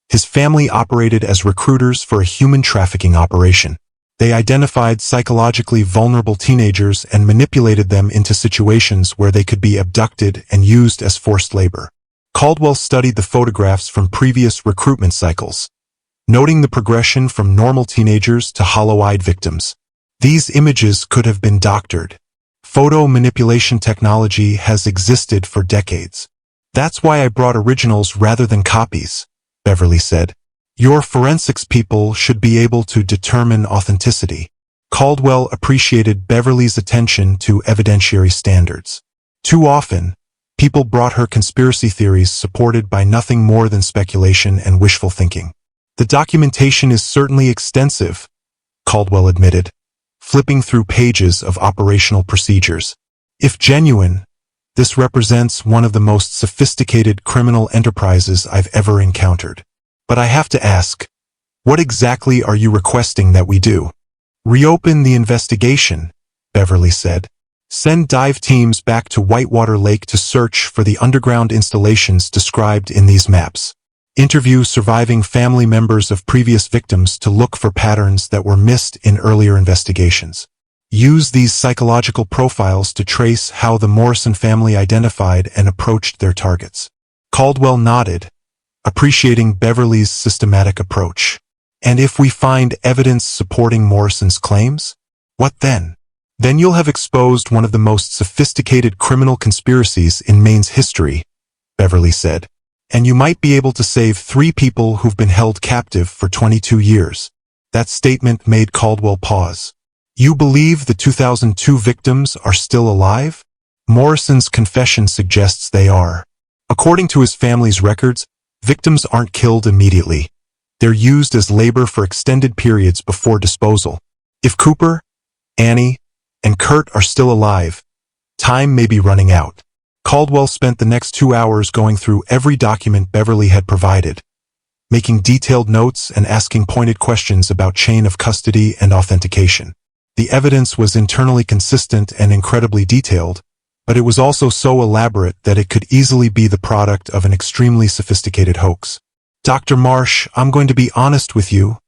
his family operated as recruiters for a human trafficking operation. They identified psychologically vulnerable teenagers and manipulated them into situations where they could be abducted and used as forced labor. Caldwell studied the photographs from previous recruitment cycles, noting the progression from normal teenagers to hollow-eyed victims. These images could have been doctored. Photo manipulation technology has existed for decades. That's why I brought originals rather than copies, Beverly said. Your forensics people should be able to determine authenticity. Caldwell appreciated Beverly's attention to evidentiary standards. Too often, people brought her conspiracy theories supported by nothing more than speculation and wishful thinking. The documentation is certainly extensive, Caldwell admitted, flipping through pages of operational procedures. If genuine, this represents one of the most sophisticated criminal enterprises I've ever encountered. But I have to ask, what exactly are you requesting that we do? Reopen the investigation, Beverly said. Send dive teams back to Whitewater Lake to search for the underground installations described in these maps. Interview surviving family members of previous victims to look for patterns that were missed in earlier investigations. Use these psychological profiles to trace how the Morrison family identified and approached their targets. Caldwell nodded, appreciating Beverly's systematic approach. And if we find evidence supporting Morrison's claims? What then? Then you'll have exposed one of the most sophisticated criminal conspiracies in Maine's history, Beverly said. And you might be able to save 3 people who've been held captive for 22 years. That statement made Caldwell pause. You believe the 2002 victims are still alive? Morrison's confession suggests they are. According to his family's records, victims aren't killed immediately. They're used as labor for extended periods before disposal. If Cooper, Annie, and Kurt are still alive, time may be running out. Caldwell spent the next 2 hours going through every document Beverly had provided, making detailed notes and asking pointed questions about chain of custody and authentication. The evidence was internally consistent and incredibly detailed, but it was also so elaborate that it could easily be the product of an extremely sophisticated hoax. Dr. Marsh, I'm going to be honest with you,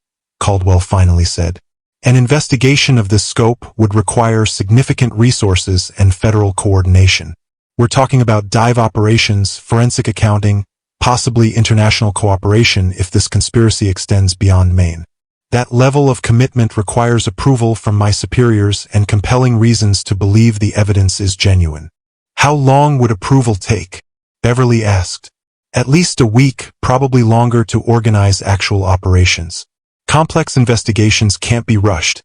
Caldwell finally said. An investigation of this scope would require significant resources and federal coordination. We're talking about dive operations, forensic accounting, possibly international cooperation if this conspiracy extends beyond Maine. That level of commitment requires approval from my superiors and compelling reasons to believe the evidence is genuine. How long would approval take? Beverly asked. At least a week, probably longer to organize actual operations. Complex investigations can't be rushed,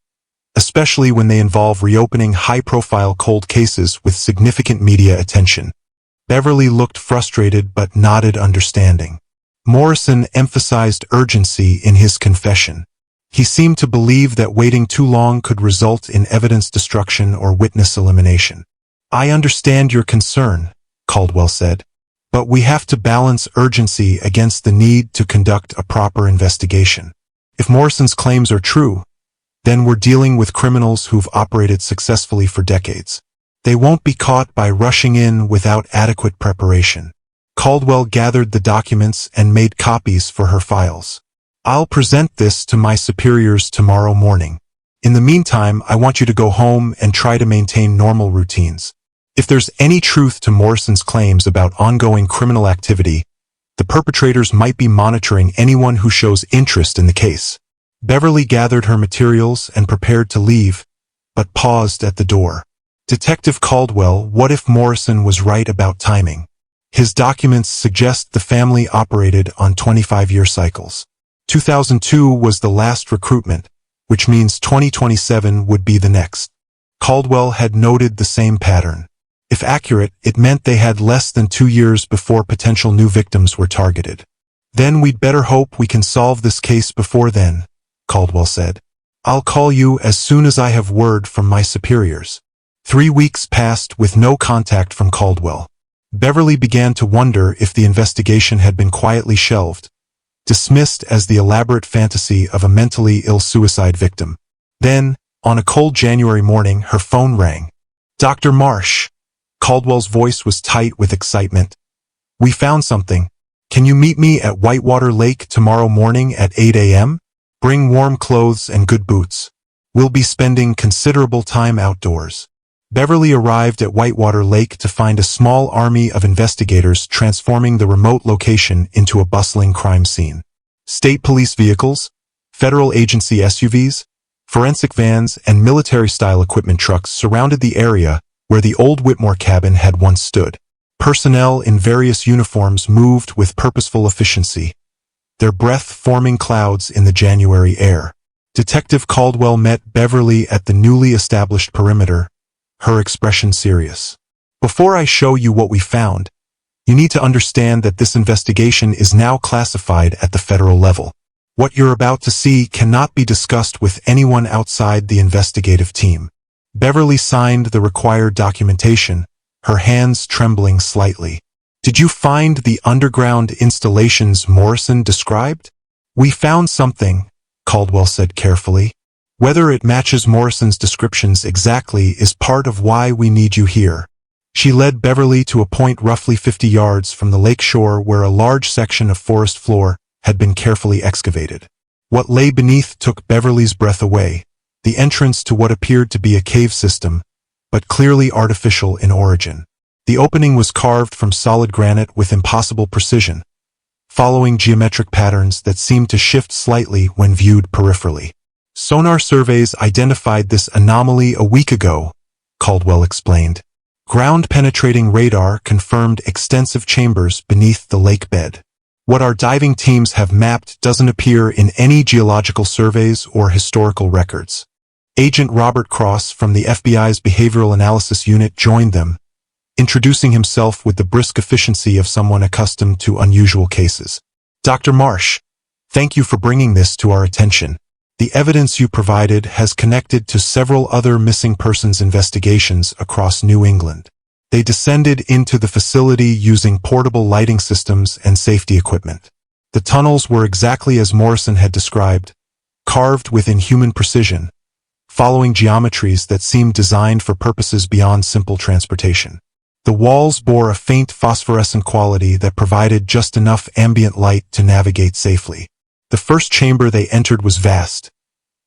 especially when they involve reopening high-profile cold cases with significant media attention. Beverly looked frustrated but nodded understanding. Morrison emphasized urgency in his confession. He seemed to believe that waiting too long could result in evidence destruction or witness elimination. I understand your concern, Caldwell said, but we have to balance urgency against the need to conduct a proper investigation. If Morrison's claims are true, then we're dealing with criminals who've operated successfully for decades. They won't be caught by rushing in without adequate preparation. Caldwell gathered the documents and made copies for her files. I'll present this to my superiors tomorrow morning. In the meantime, I want you to go home and try to maintain normal routines. If there's any truth to Morrison's claims about ongoing criminal activity, the perpetrators might be monitoring anyone who shows interest in the case. Beverly gathered her materials and prepared to leave, but paused at the door. Detective Caldwell, what if Morrison was right about timing? His documents suggest the family operated on 25-year cycles. 2002 was the last recruitment, which means 2027 would be the next. Caldwell had noted the same pattern. If accurate, it meant they had less than 2 years before potential new victims were targeted. Then we'd better hope we can solve this case before then, Caldwell said. I'll call you as soon as I have word from my superiors. 3 weeks passed with no contact from Caldwell. Beverly began to wonder if the investigation had been quietly shelved, dismissed as the elaborate fantasy of a mentally ill suicide victim. Then, on a cold January morning, her phone rang. Dr. Marsh. Caldwell's voice was tight with excitement. We found something. Can you meet me at Whitewater Lake tomorrow morning at 8 a.m.? Bring warm clothes and good boots. We'll be spending considerable time outdoors. Beverly arrived at Whitewater Lake to find a small army of investigators transforming the remote location into a bustling crime scene. State police vehicles, federal agency SUVs, forensic vans, and military-style equipment trucks surrounded the area where the old Whitmore cabin had once stood. Personnel in various uniforms moved with purposeful efficiency, their breath forming clouds in the January air. Detective Caldwell met Beverly at the newly established perimeter, her expression serious. Before I show you what we found, you need to understand that this investigation is now classified at the federal level. What you're about to see cannot be discussed with anyone outside the investigative team. Beverly signed the required documentation, her hands trembling slightly. Did you find the underground installations Morrison described? We found something, Caldwell said carefully. Whether it matches Morrison's descriptions exactly is part of why we need you here. She led Beverly to a point roughly 50 yards from the lake shore where a large section of forest floor had been carefully excavated. What lay beneath took Beverly's breath away, the entrance to what appeared to be a cave system, but clearly artificial in origin. The opening was carved from solid granite with impossible precision, following geometric patterns that seemed to shift slightly when viewed peripherally. Sonar surveys identified this anomaly a week ago, Caldwell explained. Ground-penetrating radar confirmed extensive chambers beneath the lake bed. What our diving teams have mapped doesn't appear in any geological surveys or historical records. Agent Robert Cross from the FBI's Behavioral Analysis Unit joined them, introducing himself with the brisk efficiency of someone accustomed to unusual cases. Dr. Marsh, thank you for bringing this to our attention. The evidence you provided has connected to several other missing persons investigations across New England. They descended into the facility using portable lighting systems and safety equipment. The tunnels were exactly as Morrison had described, carved with inhuman precision, following geometries that seemed designed for purposes beyond simple transportation. The walls bore a faint phosphorescent quality that provided just enough ambient light to navigate safely. The first chamber they entered was vast,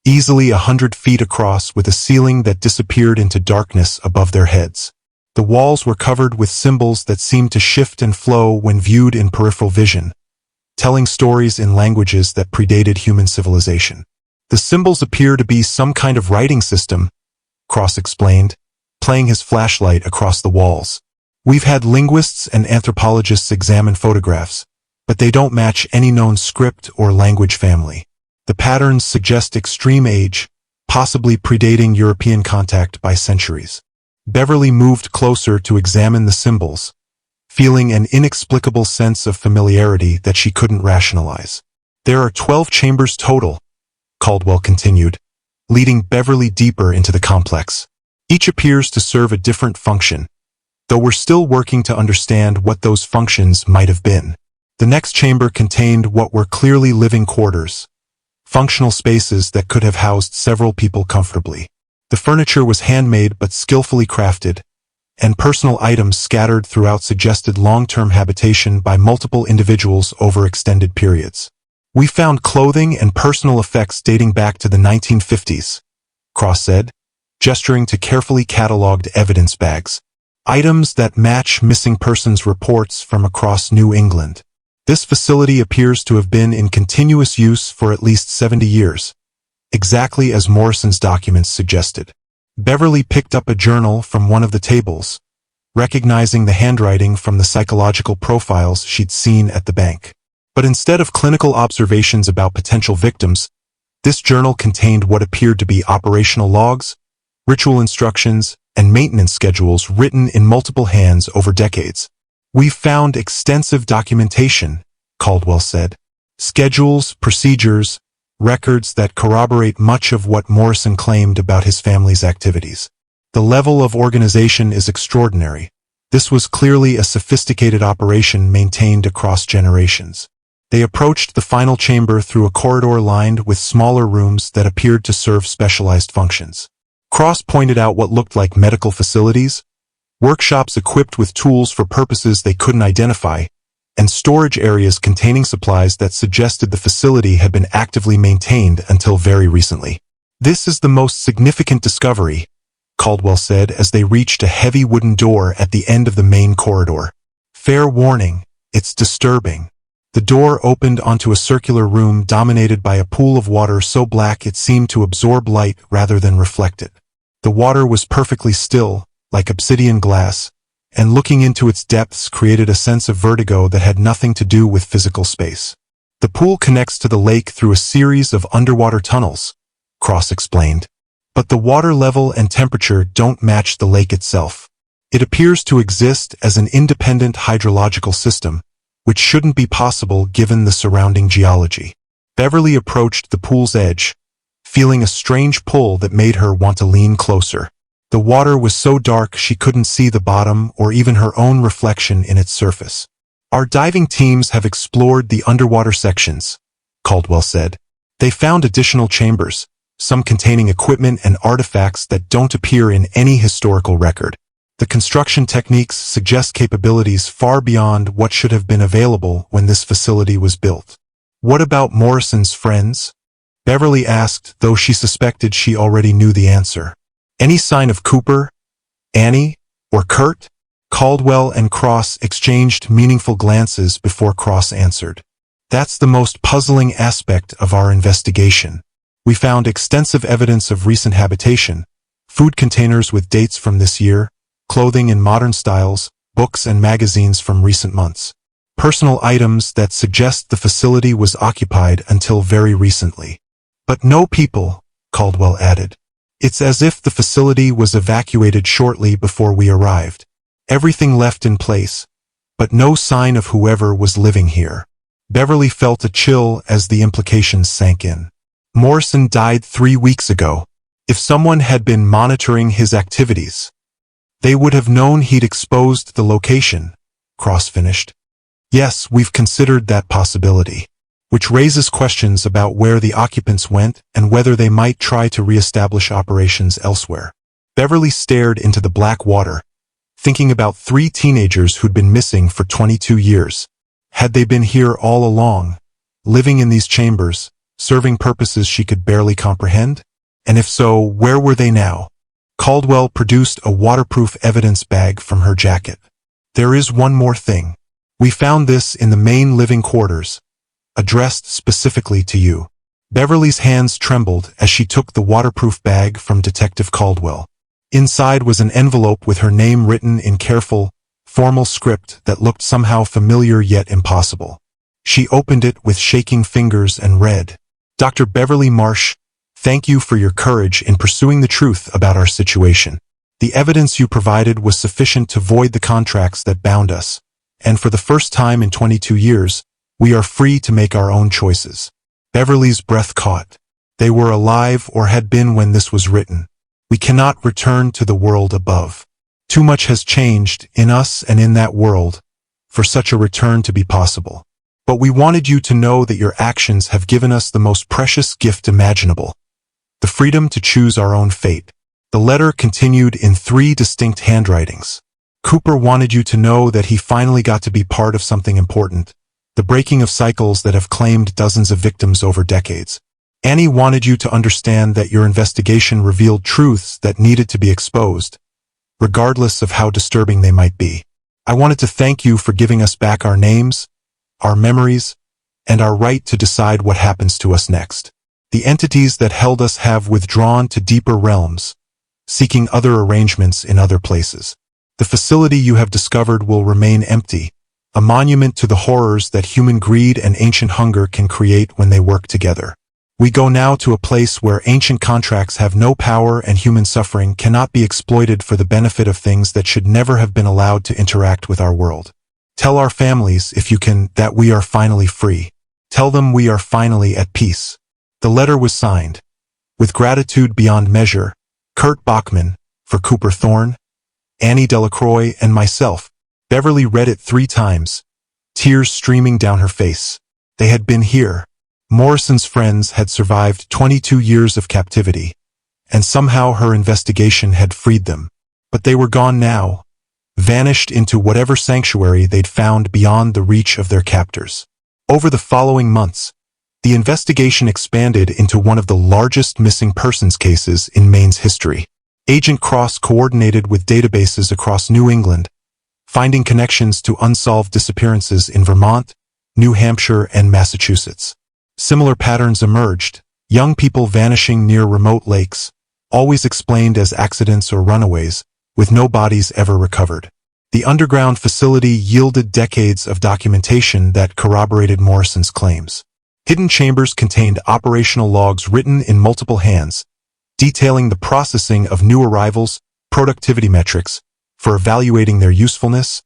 easily 100 feet across with a ceiling that disappeared into darkness above their heads. The walls were covered with symbols that seemed to shift and flow when viewed in peripheral vision, telling stories in languages that predated human civilization. The symbols appear to be some kind of writing system, Cross explained, playing his flashlight across the walls. We've had linguists and anthropologists examine photographs, but they don't match any known script or language family. The patterns suggest extreme age, possibly predating European contact by centuries. Beverly moved closer to examine the symbols, feeling an inexplicable sense of familiarity that she couldn't rationalize. There are 12 chambers total, Caldwell continued, leading Beverly deeper into the complex. Each appears to serve a different function, though we're still working to understand what those functions might have been. The next chamber contained what were clearly living quarters, functional spaces that could have housed several people comfortably. The furniture was handmade but skillfully crafted, and personal items scattered throughout suggested long-term habitation by multiple individuals over extended periods. We found clothing and personal effects dating back to the 1950s, Cross said, gesturing to carefully catalogued evidence bags. Items that match missing persons reports from across New England. This facility appears to have been in continuous use for at least 70 years, exactly as Morrison's documents suggested. Beverly picked up a journal from one of the tables, recognizing the handwriting from the psychological profiles she'd seen at the bank. But instead of clinical observations about potential victims, this journal contained what appeared to be operational logs, ritual instructions, and maintenance schedules written in multiple hands over decades. We've found extensive documentation, Caldwell said. Schedules, procedures, records that corroborate much of what Morrison claimed about his family's activities. The level of organization is extraordinary. This was clearly a sophisticated operation maintained across generations. They approached the final chamber through a corridor lined with smaller rooms that appeared to serve specialized functions. Cross pointed out what looked like medical facilities, workshops equipped with tools for purposes they couldn't identify, and storage areas containing supplies that suggested the facility had been actively maintained until very recently. This is the most significant discovery, Caldwell said as they reached a heavy wooden door at the end of the main corridor. Fair warning, it's disturbing. The door opened onto a circular room dominated by a pool of water so black it seemed to absorb light rather than reflect it. The water was perfectly still, like obsidian glass, and looking into its depths created a sense of vertigo that had nothing to do with physical space. The pool connects to the lake through a series of underwater tunnels, Cross explained. But the water level and temperature don't match the lake itself. It appears to exist as an independent hydrological system, which shouldn't be possible given the surrounding geology. Beverly approached the pool's edge, feeling a strange pull that made her want to lean closer. The water was so dark she couldn't see the bottom or even her own reflection in its surface. Our diving teams have explored the underwater sections, Caldwell said. They found additional chambers, some containing equipment and artifacts that don't appear in any historical record. The construction techniques suggest capabilities far beyond what should have been available when this facility was built. What about Morrison's friends? Beverly asked, though she suspected she already knew the answer. Any sign of Cooper, Annie, or Kurt? Caldwell and Cross exchanged meaningful glances before Cross answered. That's the most puzzling aspect of our investigation. We found extensive evidence of recent habitation, food containers with dates from this year, clothing in modern styles, books and magazines from recent months. Personal items that suggest the facility was occupied until very recently. But no people, Caldwell added. It's as if the facility was evacuated shortly before we arrived. Everything left in place, but no sign of whoever was living here. Beverly felt a chill as the implications sank in. Morrison died 3 weeks ago. If someone had been monitoring his activities, they would have known he'd exposed the location, Cross finished. Yes, we've considered that possibility, which raises questions about where the occupants went and whether they might try to reestablish operations elsewhere. Beverly stared into the black water, thinking about 3 teenagers who'd been missing for 22 years. Had they been here all along, living in these chambers, serving purposes she could barely comprehend? And if so, where were they now? Caldwell produced a waterproof evidence bag from her jacket. There is one more thing. We found this in the main living quarters, addressed specifically to you. Beverly's hands trembled as she took the waterproof bag from Detective Caldwell. Inside was an envelope with her name written in careful, formal script that looked somehow familiar yet impossible. She opened it with shaking fingers and read, Dr. Beverly Marsh, thank you for your courage in pursuing the truth about our situation. The evidence you provided was sufficient to void the contracts that bound us, and for the first time in 22 years, we are free to make our own choices. Beverly's breath caught. They were alive or had been when this was written. We cannot return to the world above. Too much has changed in us and in that world for such a return to be possible. But we wanted you to know that your actions have given us the most precious gift imaginable, the freedom to choose our own fate. The letter continued in 3 distinct handwritings. Cooper wanted you to know that he finally got to be part of something important, the breaking of cycles that have claimed dozens of victims over decades. Annie wanted you to understand that your investigation revealed truths that needed to be exposed, regardless of how disturbing they might be. I wanted to thank you for giving us back our names, our memories, and our right to decide what happens to us next. The entities that held us have withdrawn to deeper realms, seeking other arrangements in other places. The facility you have discovered will remain empty, a monument to the horrors that human greed and ancient hunger can create when they work together. We go now to a place where ancient contracts have no power and human suffering cannot be exploited for the benefit of things that should never have been allowed to interact with our world. Tell our families, if you can, that we are finally free. Tell them we are finally at peace. The letter was signed, with gratitude beyond measure, Kurt Bachman, for Cooper Thorne, Annie Delacroix, and myself. Beverly read it 3 times, tears streaming down her face. They had been here. Morrison's friends had survived 22 years of captivity, and somehow her investigation had freed them. But they were gone now, vanished into whatever sanctuary they'd found beyond the reach of their captors. Over the following months, the investigation expanded into one of the largest missing persons cases in Maine's history. Agent Cross coordinated with databases across New England, finding connections to unsolved disappearances in Vermont, New Hampshire, and Massachusetts. Similar patterns emerged, young people vanishing near remote lakes, always explained as accidents or runaways, with no bodies ever recovered. The underground facility yielded decades of documentation that corroborated Morrison's claims. Hidden chambers contained operational logs written in multiple hands, detailing the processing of new arrivals, productivity metrics for evaluating their usefulness,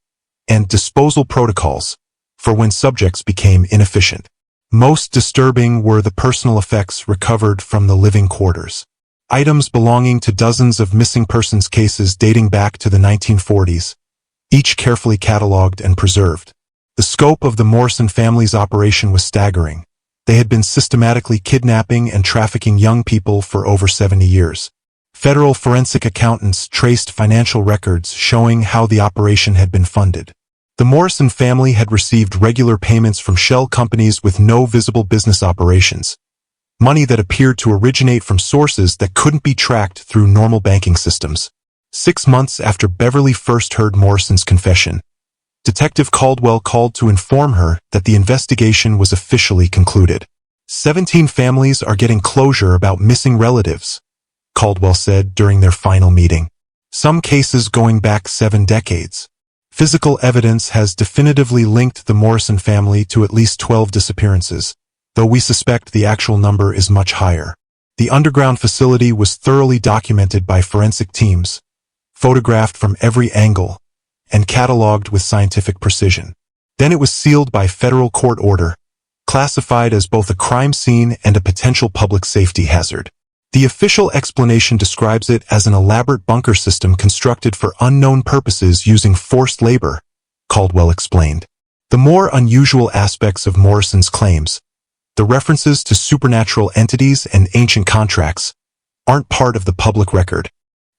and disposal protocols for when subjects became inefficient. Most disturbing were the personal effects recovered from the living quarters. Items belonging to dozens of missing persons cases dating back to the 1940s, each carefully catalogued and preserved. The scope of the Morrison family's operation was staggering. They had been systematically kidnapping and trafficking young people for over 70 years. Federal forensic accountants traced financial records showing how the operation had been funded. The Morrison family had received regular payments from shell companies with no visible business operations, money that appeared to originate from sources that couldn't be tracked through normal banking systems. 6 months after Beverly first heard Morrison's confession, Detective Caldwell called to inform her that the investigation was officially concluded. 17 families are getting closure about missing relatives, Caldwell said during their final meeting. Some cases going back 7 decades. Physical evidence has definitively linked the Morrison family to at least 12 disappearances, though we suspect the actual number is much higher. The underground facility was thoroughly documented by forensic teams, photographed from every angle, and cataloged with scientific precision. Then it was sealed by federal court order, classified as both a crime scene and a potential public safety hazard. The official explanation describes it as an elaborate bunker system constructed for unknown purposes using forced labor, Caldwell explained. The more unusual aspects of Morrison's claims, the references to supernatural entities and ancient contracts, aren't part of the public record.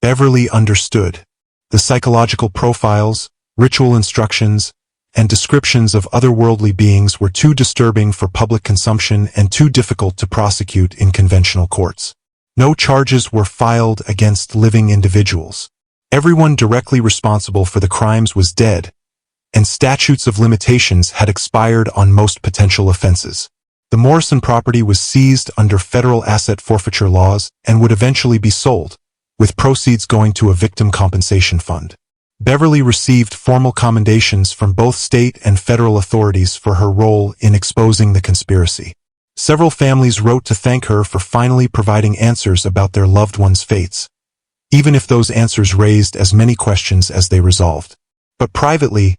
Beverly understood. The psychological profiles, ritual instructions, and descriptions of otherworldly beings were too disturbing for public consumption and too difficult to prosecute in conventional courts. No charges were filed against living individuals. Everyone directly responsible for the crimes was dead, and statutes of limitations had expired on most potential offenses. The Morrison property was seized under federal asset forfeiture laws and would eventually be sold, with proceeds going to a victim compensation fund. Beverly received formal commendations from both state and federal authorities for her role in exposing the conspiracy. Several families wrote to thank her for finally providing answers about their loved ones' fates, even if those answers raised as many questions as they resolved. But privately,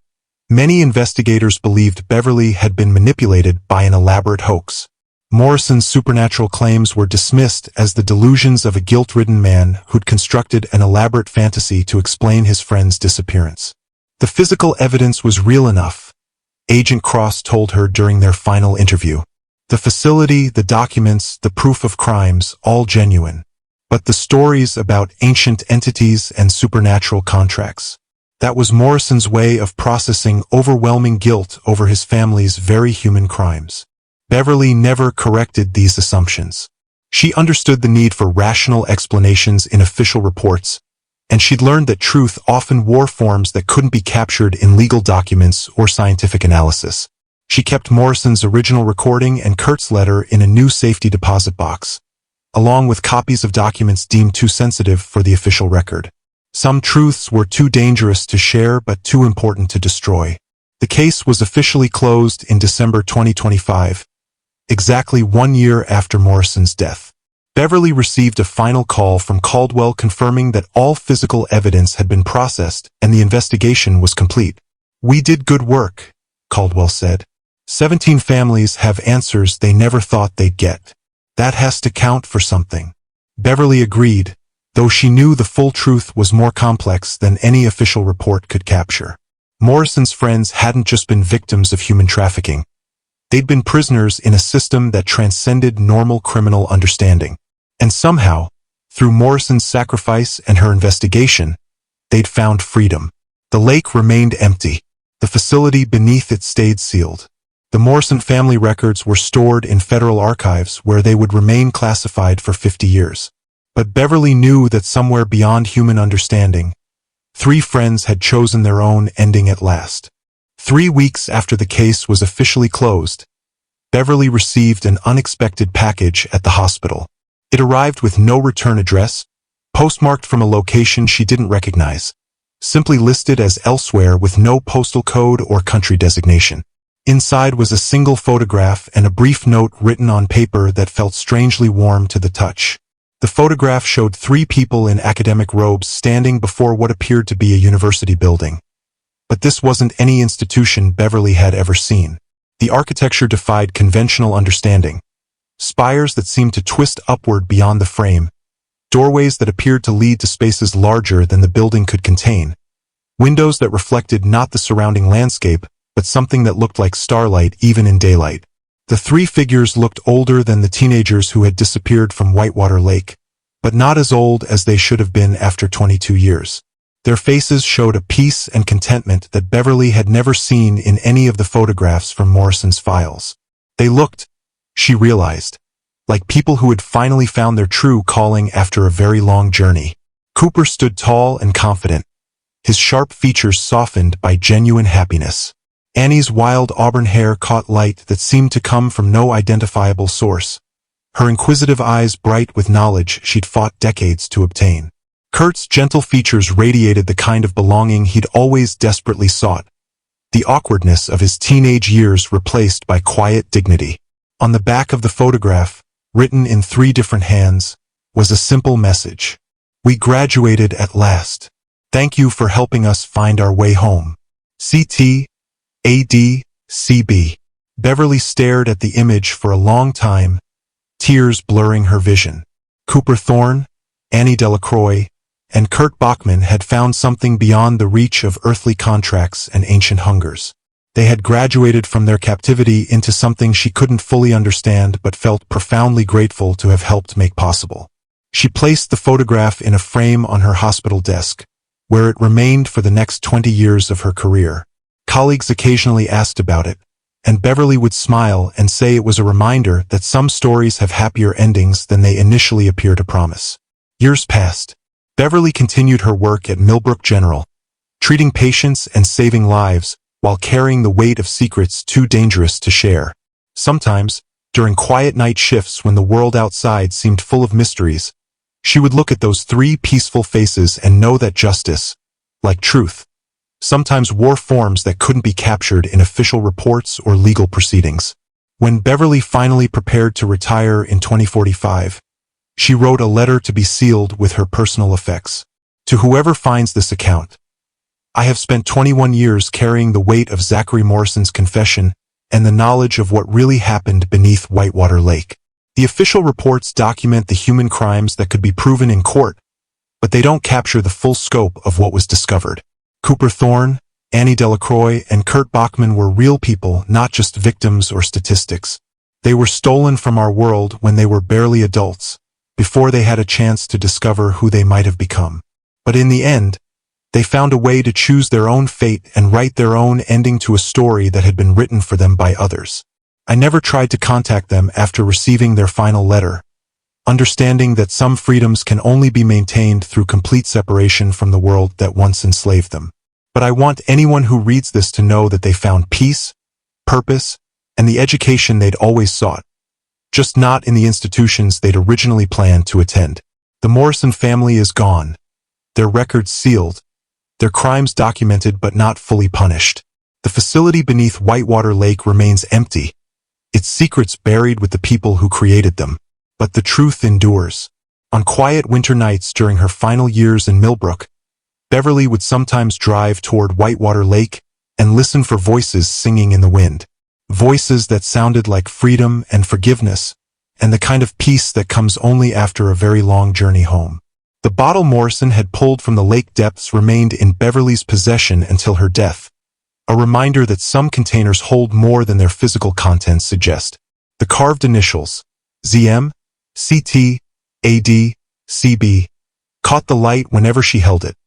many investigators believed Beverly had been manipulated by an elaborate hoax. Morrison's supernatural claims were dismissed as the delusions of a guilt-ridden man who'd constructed an elaborate fantasy to explain his friend's disappearance. The physical evidence was real enough, Agent Cross told her during their final interview. The facility, the documents, the proof of crimes, all genuine. But the stories about ancient entities and supernatural contracts, that was Morrison's way of processing overwhelming guilt over his family's very human crimes. Beverly never corrected these assumptions. She understood the need for rational explanations in official reports, and she'd learned that truth often wore forms that couldn't be captured in legal documents or scientific analysis. She kept Morrison's original recording and Kurt's letter in a new safety deposit box, along with copies of documents deemed too sensitive for the official record. Some truths were too dangerous to share but too important to destroy. The case was officially closed in December 2025, exactly 1 year after Morrison's death. Beverly received a final call from Caldwell confirming that all physical evidence had been processed and the investigation was complete. "We did good work," Caldwell said. 17 families have answers they never thought they'd get. That has to count for something. Beverly agreed, though she knew the full truth was more complex than any official report could capture. Morrison's friends hadn't just been victims of human trafficking. They'd been prisoners in a system that transcended normal criminal understanding. And somehow, through Morrison's sacrifice and her investigation, they'd found freedom. The lake remained empty. The facility beneath it stayed sealed. The Morrison family records were stored in federal archives where they would remain classified for 50 years. But Beverly knew that somewhere beyond human understanding, 3 friends had chosen their own ending at last. 3 weeks after the case was officially closed, Beverly received an unexpected package at the hospital. It arrived with no return address, postmarked from a location she didn't recognize, simply listed as elsewhere with no postal code or country designation. Inside was a single photograph and a brief note written on paper that felt strangely warm to the touch. The photograph showed 3 people in academic robes standing before what appeared to be a university building. But this wasn't any institution Beverly had ever seen. The architecture defied conventional understanding. Spires that seemed to twist upward beyond the frame, doorways that appeared to lead to spaces larger than the building could contain, windows that reflected not the surrounding landscape, but something that looked like starlight even in daylight. The three figures looked older than the teenagers who had disappeared from Whitewater Lake, but not as old as they should have been after 22 years. Their faces showed a peace and contentment that Beverly had never seen in any of the photographs from Morrison's files. They looked, she realized, like people who had finally found their true calling after a very long journey. Cooper stood tall and confident, his sharp features softened by genuine happiness. Annie's wild auburn hair caught light that seemed to come from no identifiable source, her inquisitive eyes bright with knowledge she'd fought decades to obtain. Kurt's gentle features radiated the kind of belonging he'd always desperately sought, the awkwardness of his teenage years replaced by quiet dignity. On the back of the photograph, written in 3 different hands, was a simple message. "We graduated at last. Thank you for helping us find our way home. CT, AD, CB. Beverly stared at the image for a long time, tears blurring her vision. Cooper Thorne, Annie Delacroix, and Kurt Bachman had found something beyond the reach of earthly contracts and ancient hungers. They had graduated from their captivity into something she couldn't fully understand but felt profoundly grateful to have helped make possible. She placed the photograph in a frame on her hospital desk, where it remained for the next 20 years of her career. Colleagues occasionally asked about it, and Beverly would smile and say it was a reminder that some stories have happier endings than they initially appear to promise. Years passed. Beverly continued her work at Millbrook General, treating patients and saving lives while carrying the weight of secrets too dangerous to share. Sometimes, during quiet night shifts when the world outside seemed full of mysteries, she would look at those 3 peaceful faces and know that justice, like truth, sometimes wore forms that couldn't be captured in official reports or legal proceedings. When Beverly finally prepared to retire in 2045, she wrote a letter to be sealed with her personal effects. To whoever finds this account, I have spent 21 years carrying the weight of Zachary Morrison's confession and the knowledge of what really happened beneath Whitewater Lake. The official reports document the human crimes that could be proven in court, but they don't capture the full scope of what was discovered. Cooper Thorne, Annie Delacroix, and Kurt Bachman were real people, not just victims or statistics. They were stolen from our world when they were barely adults, before they had a chance to discover who they might have become. But in the end, they found a way to choose their own fate and write their own ending to a story that had been written for them by others. I never tried to contact them after receiving their final letter, understanding that some freedoms can only be maintained through complete separation from the world that once enslaved them. But I want anyone who reads this to know that they found peace, purpose, and the education they'd always sought, just not in the institutions they'd originally planned to attend. The Morrison family is gone, their records sealed, their crimes documented but not fully punished. The facility beneath Whitewater Lake remains empty, its secrets buried with the people who created them. But the truth endures. On quiet winter nights during her final years in Millbrook, Beverly would sometimes drive toward Whitewater Lake and listen for voices singing in the wind. Voices that sounded like freedom and forgiveness, and the kind of peace that comes only after a very long journey home. The bottle Morrison had pulled from the lake depths remained in Beverly's possession until her death, a reminder that some containers hold more than their physical contents suggest. The carved initials, ZM, CT, AD, CB, caught the light whenever she held it.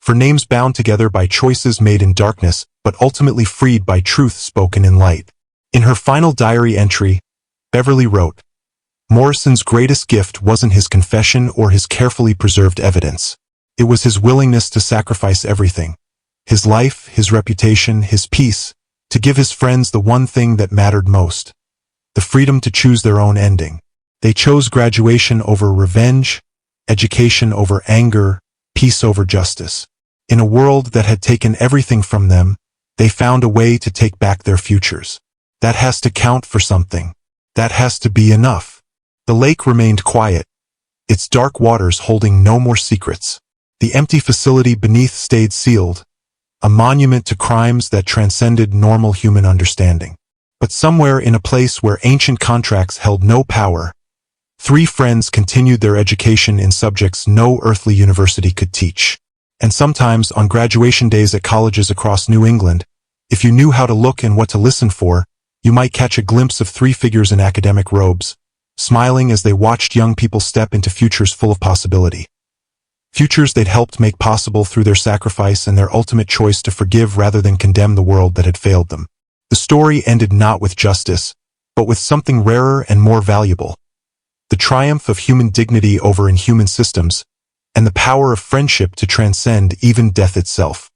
For names bound together by choices made in darkness, but ultimately freed by truth spoken in light. In her final diary entry, Beverly wrote, "Morrison's greatest gift wasn't his confession or his carefully preserved evidence. It was his willingness to sacrifice everything, his life, his reputation, his peace, to give his friends the one thing that mattered most, the freedom to choose their own ending. They chose graduation over revenge, education over anger, peace over justice. In a world that had taken everything from them, they found a way to take back their futures. That has to count for something. That has to be enough." The lake remained quiet, its dark waters holding no more secrets. The empty facility beneath stayed sealed, a monument to crimes that transcended normal human understanding. But somewhere in a place where ancient contracts held no power, 3 friends continued their education in subjects no earthly university could teach. And sometimes on graduation days at colleges across New England, if you knew how to look and what to listen for, You might catch a glimpse of three figures in academic robes, smiling as they watched young people step into futures full of possibility. Futures they'd helped make possible through their sacrifice and their ultimate choice to forgive rather than condemn the world that had failed them. The story ended not with justice, but with something rarer and more valuable: the triumph of human dignity over inhuman systems, and the power of friendship to transcend even death itself.